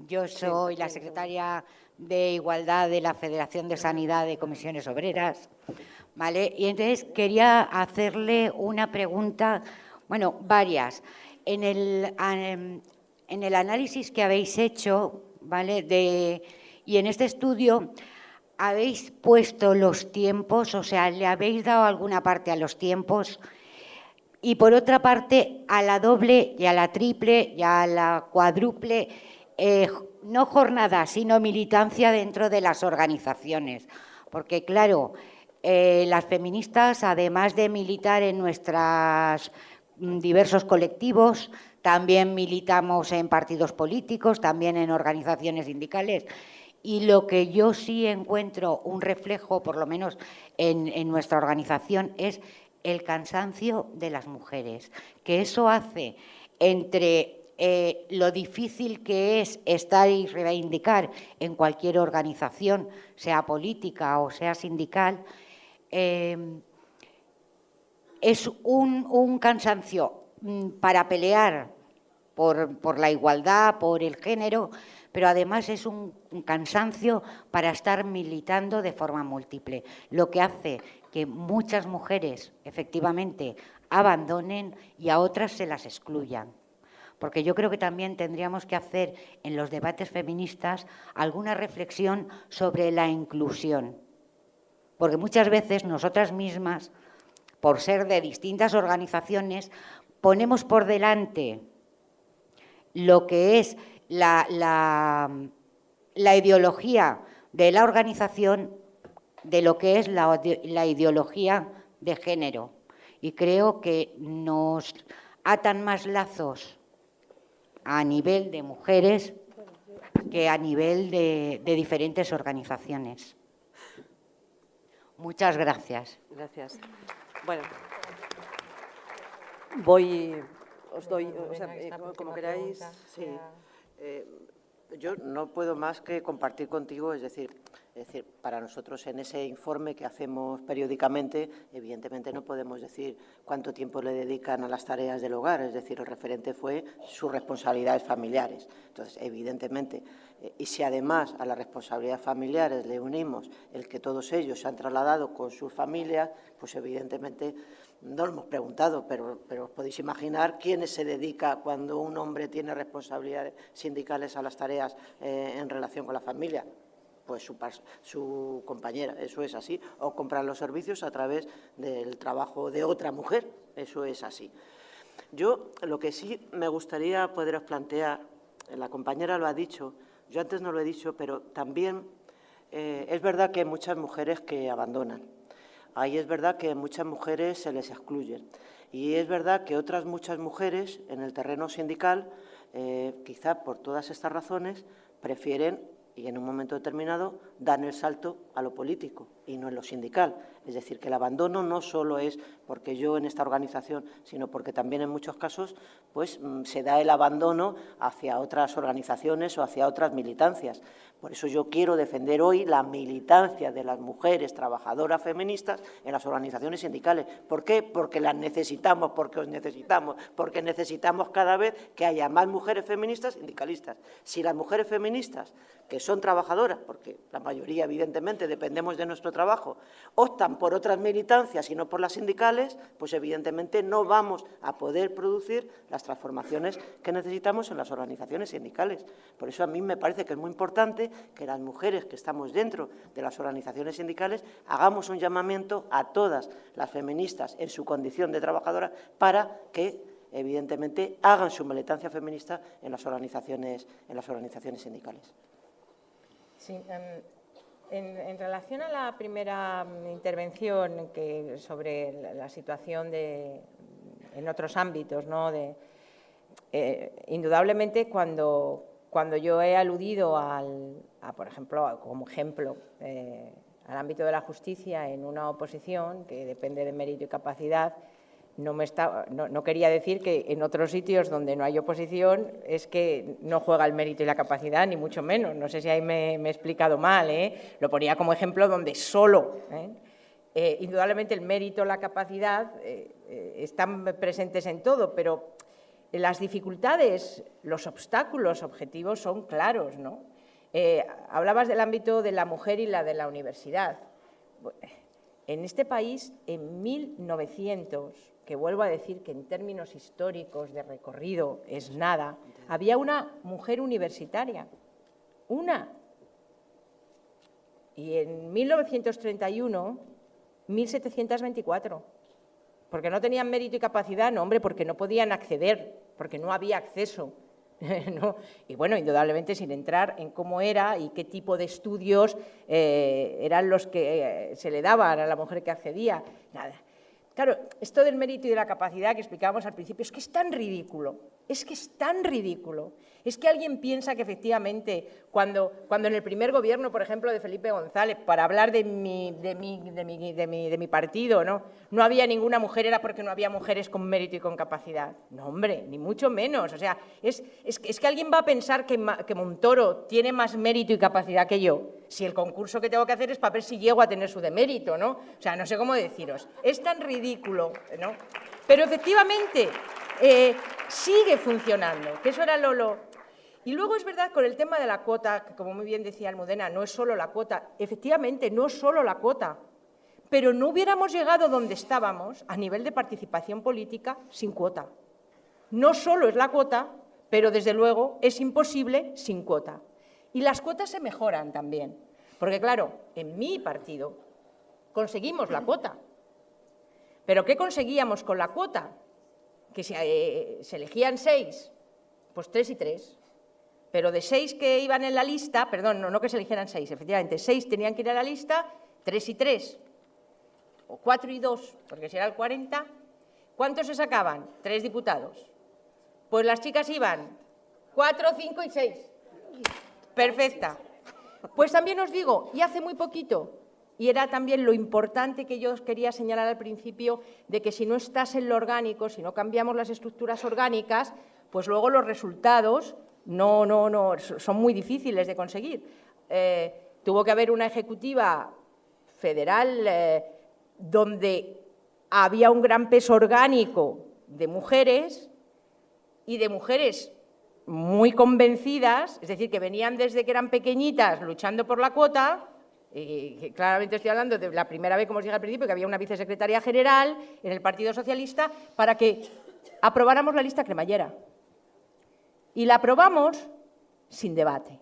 Yo soy la secretaria de Igualdad de la Federación de Sanidad de Comisiones Obreras, ¿vale? Y entonces quería hacerle una pregunta, bueno, varias. En el análisis que habéis hecho, ¿vale? Y en este estudio, ¿habéis puesto los tiempos? O sea, ¿le habéis dado alguna parte a los tiempos? Y por otra parte, a la doble y a la triple y a la cuádruple, no jornada, sino militancia dentro de las organizaciones. Porque, claro, las feministas, además de militar en nuestros diversos colectivos, también militamos en partidos políticos, también en organizaciones sindicales. Y lo que yo sí encuentro un reflejo, por lo menos en nuestra organización, es el cansancio de las mujeres, que eso hace entre lo difícil que es estar y reivindicar en cualquier organización, sea política o sea sindical, es un cansancio para pelear por la igualdad, por el género, pero además es un cansancio para estar militando de forma múltiple, lo que hace que muchas mujeres efectivamente abandonen y a otras se las excluyan. Porque yo creo que también tendríamos que hacer en los debates feministas alguna reflexión sobre la inclusión. Porque muchas veces nosotras mismas, por ser de distintas organizaciones, ponemos por delante lo que es la ideología de la organización de lo que es la ideología de género. Y creo que nos atan más lazos a nivel de mujeres que a nivel de diferentes organizaciones. Muchas gracias. Gracias. Bueno, os doy, o sea, como queráis. Sí. Yo no puedo más que compartir contigo, es decir, para nosotros en ese informe que hacemos periódicamente, evidentemente no podemos decir cuánto tiempo le dedican a las tareas del hogar, es decir, el referente fue sus responsabilidades familiares. Entonces, evidentemente, y si además a las responsabilidades familiares le unimos el que todos ellos se han trasladado con sus familias, pues evidentemente no lo hemos preguntado, pero os podéis imaginar quiénes se dedica cuando un hombre tiene responsabilidades sindicales a las tareas en relación con la familia. Pues su compañera, eso es así, o comprar los servicios a través del trabajo de otra mujer, eso es así. Yo lo que sí me gustaría poderos plantear, la compañera lo ha dicho, yo antes no lo he dicho, pero también es verdad que hay muchas mujeres que abandonan, ahí es verdad que muchas mujeres se les excluyen y es verdad que otras muchas mujeres en el terreno sindical, quizá por todas estas razones, prefieren y en un momento determinado dan el salto a lo político y no en lo sindical. Es decir, que el abandono no solo es porque yo en esta organización, sino porque también en muchos casos pues, se da el abandono hacia otras organizaciones o hacia otras militancias. Por eso yo quiero defender hoy la militancia de las mujeres trabajadoras feministas en las organizaciones sindicales. ¿Por qué? Porque las necesitamos, porque os necesitamos, porque necesitamos cada vez que haya más mujeres feministas sindicalistas. Si las mujeres feministas, que son trabajadoras, porque la mayoría evidentemente dependemos de nuestro trabajo, optan por otras militancias y no por las sindicales, pues evidentemente no vamos a poder producir las transformaciones que necesitamos en las organizaciones sindicales. Por eso a mí me parece que es muy importante que las mujeres que estamos dentro de las organizaciones sindicales hagamos un llamamiento a todas las feministas en su condición de trabajadoras para que evidentemente hagan su militancia feminista en las organizaciones sindicales. Sí, en relación a la primera intervención sobre la situación en otros ámbitos, ¿no? Indudablemente cuando yo he aludido por ejemplo, como ejemplo, al ámbito de la justicia en una oposición que depende de mérito y capacidad, no quería decir que en otros sitios donde no hay oposición es que no juega el mérito y la capacidad, ni mucho menos. No sé si ahí me he explicado mal, ¿eh? Lo ponía como ejemplo donde solo. Indudablemente el mérito, la capacidad están presentes en todo, pero las dificultades, los obstáculos objetivos son claros, ¿no? Hablabas del ámbito de la mujer y la de la universidad. En este país, en 1900, que vuelvo a decir que en términos históricos de recorrido es nada, había una mujer universitaria, una. Y en 1931, 1724. ¿Porque no tenían mérito y capacidad? No, hombre, porque no podían acceder, porque no había acceso. ¿No? Y bueno, indudablemente sin entrar en cómo era y qué tipo de estudios eran los que se le daban a la mujer que accedía. Nada. Claro, esto del mérito y de la capacidad que explicábamos al principio es que es tan ridículo, es que es tan ridículo. Es que alguien piensa que efectivamente cuando en el primer gobierno, por ejemplo, de Felipe González, para hablar de mi partido, no había ninguna mujer, era porque no había mujeres con mérito y con capacidad. No, hombre, ni mucho menos. O sea, es que alguien va a pensar que Montoro tiene más mérito y capacidad que yo, si el concurso que tengo que hacer es para ver si llego a tener su demérito, ¿no? O sea, no sé cómo deciros. Es tan ridículo, ¿no? Pero efectivamente sigue funcionando, que eso era lo... Y luego es verdad con el tema de la cuota, que como muy bien decía Almudena, no es solo la cuota, efectivamente no es solo la cuota, pero no hubiéramos llegado donde estábamos a nivel de participación política sin cuota. No solo es la cuota, pero desde luego es imposible sin cuota. Y las cuotas se mejoran también, porque claro, en mi partido conseguimos la cuota. ¿Pero qué conseguíamos con la cuota? Que se elegían 6, pues 3 y 3. Pero de 6 que iban en la lista, perdón, no que se eligieran 6, efectivamente, 6 tenían que ir a la lista, 3 y 3, o 4 y 2, porque si era el 40, ¿cuántos se sacaban? 3 diputados. Pues las chicas iban 4, 5 y 6. Perfecta. Pues también os digo, y hace muy poquito, y era también lo importante que yo os quería señalar al principio, de que si no estás en lo orgánico, si no cambiamos las estructuras orgánicas, pues luego los resultados no, son muy difíciles de conseguir. Tuvo que haber una ejecutiva federal donde había un gran peso orgánico de mujeres y de mujeres muy convencidas, es decir, que venían desde que eran pequeñitas luchando por la cuota, y claramente estoy hablando de la primera vez, como os dije al principio, que había una vicesecretaria general en el Partido Socialista para que aprobáramos la lista cremallera. Y la aprobamos sin debate.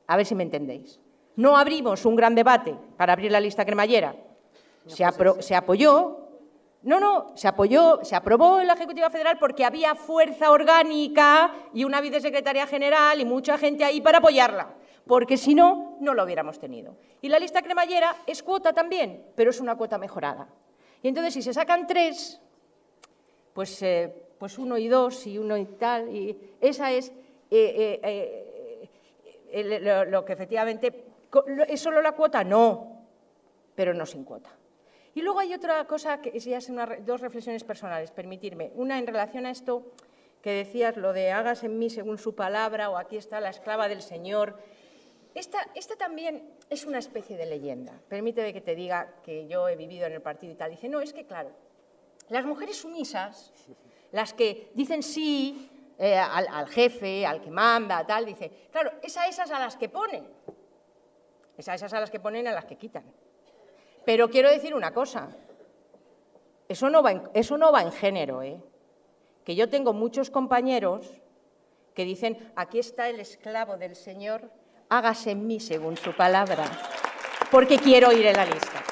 A ver si me entendéis. No abrimos un gran debate para abrir la lista cremallera. Se apoyó. Se aprobó en la Ejecutiva Federal porque había fuerza orgánica y una vicesecretaria general y mucha gente ahí para apoyarla, porque si no, no lo hubiéramos tenido. Y la lista cremallera es cuota también, pero es una cuota mejorada. Y entonces, si se sacan 3, pues 1 y 2 y 1 y tal, y esa es lo que efectivamente... ¿Es solo la cuota? No, pero no sin cuota. Y luego hay otra cosa que ya son 2 reflexiones personales, permitirme. Una en relación a esto que decías, lo de hágase en mí según su palabra, o aquí está la esclava del Señor. Esta también es una especie de leyenda. Permíteme que te diga que yo he vivido en el partido y tal. Dice, no, es que claro, las mujeres sumisas, las que dicen sí al jefe, al que manda, tal, dice, claro, es a esas a las que ponen. Es a esas a las que ponen, a las que quitan. Pero quiero decir una cosa, eso no va en género, que yo tengo muchos compañeros que dicen, aquí está el esclavo del Señor, hágase en mí según su palabra, porque quiero ir en la lista.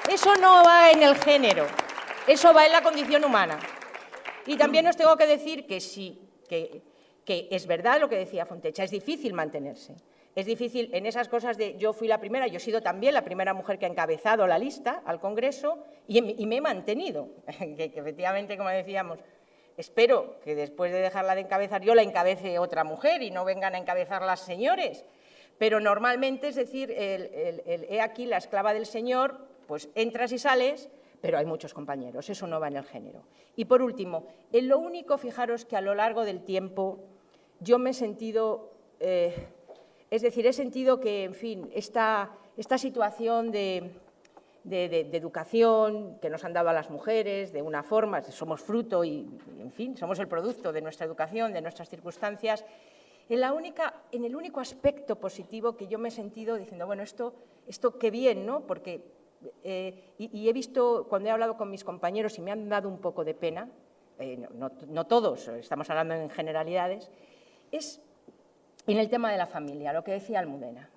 Eso no va en el género, eso va en la condición humana. Y también os tengo que decir que sí, que es verdad lo que decía Fontecha, es difícil mantenerse. Es difícil en esas cosas de yo fui la primera, yo he sido también la primera mujer que ha encabezado la lista al Congreso y me he mantenido, que efectivamente, como decíamos, espero que después de dejarla de encabezar yo la encabece otra mujer y no vengan a encabezar las señores, pero normalmente, es decir, he aquí la esclava del Señor, pues entras y sales, pero hay muchos compañeros, eso no va en el género. Y por último, en lo único, fijaros que a lo largo del tiempo yo me he sentido... Es decir, he sentido que, en fin, esta situación de de educación que nos han dado a las mujeres, de una forma, somos fruto y, en fin, somos el producto de nuestra educación, de nuestras circunstancias. En el único aspecto positivo que yo me he sentido diciendo, bueno, esto qué bien, ¿no? Porque, y he visto, cuando he hablado con mis compañeros y me han dado un poco de pena, no todos, estamos hablando en generalidades, es en el tema de la familia, lo que decía Almudena.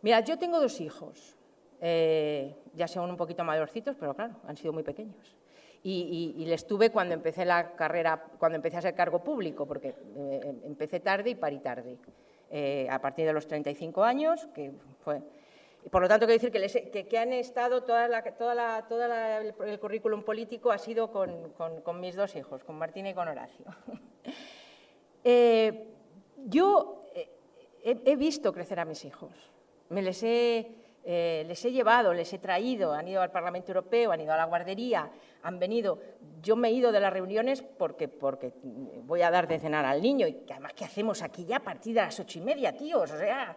Mira, yo tengo 2 hijos, ya son un poquito mayorcitos, pero claro, han sido muy pequeños. Y les tuve cuando empecé la carrera, cuando empecé a ser cargo público, porque empecé tarde y parí tarde, a partir de los 35 años, que fue... Por lo tanto, quiero decir que han estado el currículum político ha sido con mis 2 hijos, con Martina y con Horacio. Yo he visto crecer a mis hijos, les he llevado, les he traído, han ido al Parlamento Europeo, han ido a la guardería, han venido. Yo me he ido de las reuniones porque voy a dar de cenar al niño y que además, ¿qué hacemos aquí ya a partir de las 8:30, tíos? O sea,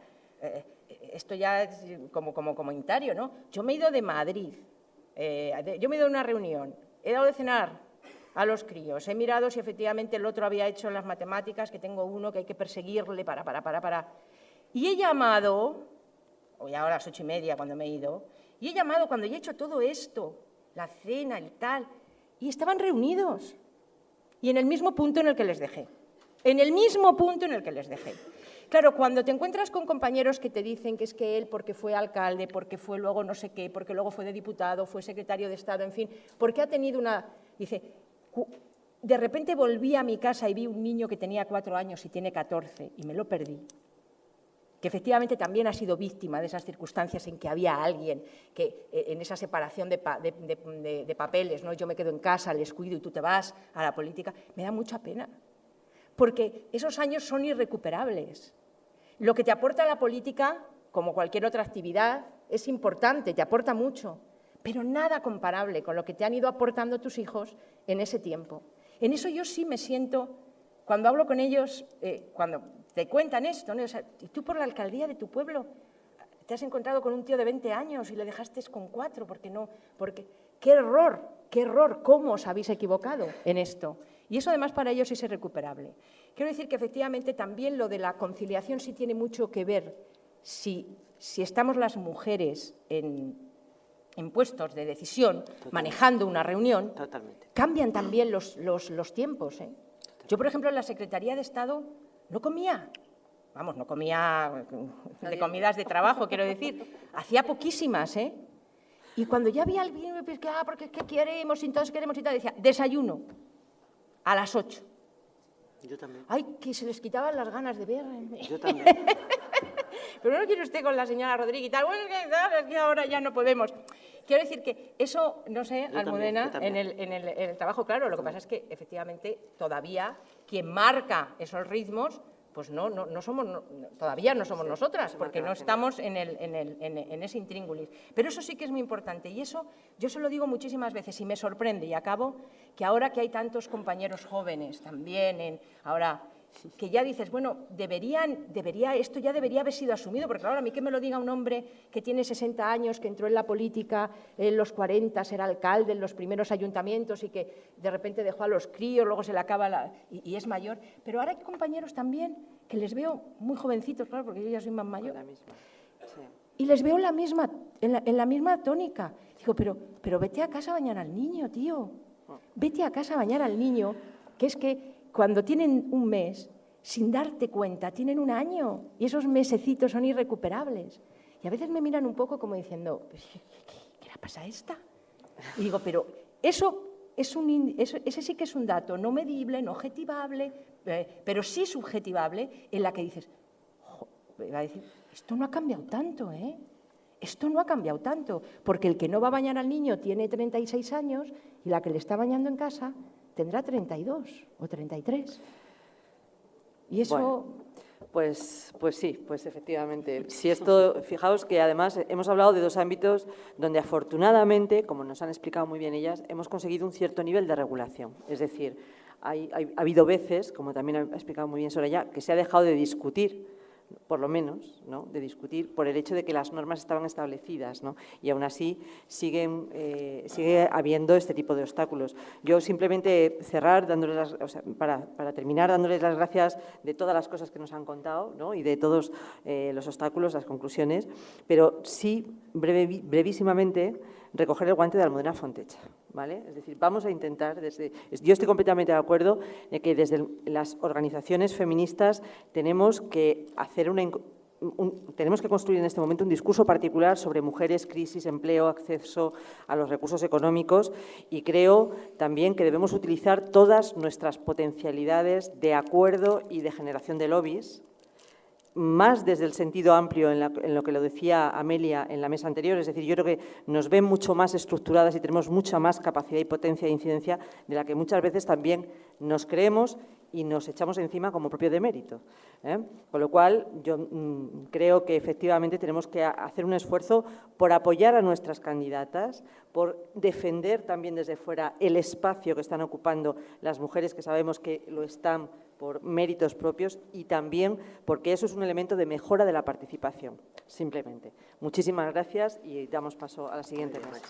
esto ya es como comentario, ¿no? Yo me he ido de Madrid, yo me he ido a una reunión, he dado de cenar a los críos, he mirado si efectivamente el otro había hecho las matemáticas, que tengo uno que hay que perseguirle para. Y he llamado, hoy ahora a las 8:30 cuando me he ido, y he llamado cuando ya he hecho todo esto, la cena y tal, y estaban reunidos, y en el mismo punto en el que les dejé, Claro, cuando te encuentras con compañeros que te dicen que es que él porque fue alcalde, porque fue luego no sé qué, porque luego fue de diputado, fue secretario de Estado, en fin, porque ha tenido una... Dice, de repente volví a mi casa y vi un niño que tenía 4 años y tiene 14 y me lo perdí. Que efectivamente también ha sido víctima de esas circunstancias en que había alguien que en esa separación de papeles, ¿no? Yo me quedo en casa, les cuido y tú te vas a la política, me da mucha pena, porque esos años son irrecuperables. Lo que te aporta la política, como cualquier otra actividad, es importante, te aporta mucho, pero nada comparable con lo que te han ido aportando tus hijos en ese tiempo. En eso yo sí me siento, cuando hablo con ellos, cuando te cuentan esto, ¿no? O sea, y tú por la alcaldía de tu pueblo te has encontrado con un tío de 20 años y le dejaste con 4, porque qué error, cómo os habéis equivocado en esto. Y eso además para ellos es irrecuperable. Quiero decir que efectivamente también lo de la conciliación sí tiene mucho que ver si estamos las mujeres en puestos de decisión, manejando una reunión, cambian también los tiempos. Yo, por ejemplo, en la Secretaría de Estado no comía, no comía de comidas de trabajo, quiero decir, hacía poquísimas, Y cuando ya había alguien, pues, porque ¿qué queremos? Y todos queremos y tal, decía, desayuno, a las 8. Yo también. Ay, que se les quitaban las ganas de verme. Yo también. Pero no quiere usted con la señora Rodríguez y tal, bueno, es que ahora ya no podemos. Quiero decir que eso, no sé, Almudena, en el trabajo, claro, lo que pasa es que efectivamente todavía quien marca esos ritmos, pues todavía no somos nosotras, porque no estamos en ese intríngulis. Pero eso sí que es muy importante y eso yo se lo digo muchísimas veces y me sorprende, y acabo, que ahora que hay tantos compañeros jóvenes también, ahora que ya dices, bueno, esto ya debería haber sido asumido, porque claro, a mí que me lo diga un hombre que tiene 60 años, que entró en la política en los 40, será alcalde en los primeros ayuntamientos y que de repente dejó a los críos, luego se le acaba y es mayor. Pero ahora hay compañeros también que les veo muy jovencitos, claro, porque yo ya soy más mayor. Y les veo en la misma tónica. Digo, pero vete a casa a bañar al niño, tío. Vete a casa a bañar al niño, que es que cuando tienen un mes, sin darte cuenta, tienen 1 año y esos mesecitos son irrecuperables. Y a veces me miran un poco como diciendo, ¿qué le pasa a esta? Y digo, pero ese sí que es un dato no medible, no objetivable, pero sí subjetivable, en la que dices, va a decir, esto no ha cambiado tanto, ¿eh? Esto no ha cambiado tanto, porque el que no va a bañar al niño tiene 36 años y la que le está bañando en casa tendrá 32 o 33. Y eso... Bueno, pues sí, pues efectivamente. Si esto, fijaos que además hemos hablado de 2 ámbitos donde afortunadamente, como nos han explicado muy bien ellas, hemos conseguido un cierto nivel de regulación. Es decir, ha habido veces, como también ha explicado muy bien Soraya, que se ha dejado de discutir, por lo menos, ¿no?, de discutir por el hecho de que las normas estaban establecidas, ¿no?, y aún así sigue habiendo este tipo de obstáculos. Yo simplemente cerrar, para terminar, dándoles las gracias de todas las cosas que nos han contado, ¿no?, y de todos los obstáculos, las conclusiones, pero sí, brevísimamente, recoger el guante de Almudena Fontecha, ¿vale? Es decir, vamos a intentar, yo estoy completamente de acuerdo de que desde las organizaciones feministas tenemos que tenemos que construir en este momento un discurso particular sobre mujeres, crisis, empleo, acceso a los recursos económicos, y creo también que debemos utilizar todas nuestras potencialidades de acuerdo y de generación de lobbies, más desde el sentido amplio en lo que lo decía Amelia en la mesa anterior, es decir, yo creo que nos ven mucho más estructuradas y tenemos mucha más capacidad y potencia de incidencia de la que muchas veces también nos creemos y nos echamos encima como propio de mérito, ¿eh? Con lo cual, yo creo que efectivamente tenemos que hacer un esfuerzo por apoyar a nuestras candidatas, por defender también desde fuera el espacio que están ocupando las mujeres, que sabemos que lo están por méritos propios, y también porque eso es un elemento de mejora de la participación, simplemente. Muchísimas gracias y damos paso a la siguiente mesa.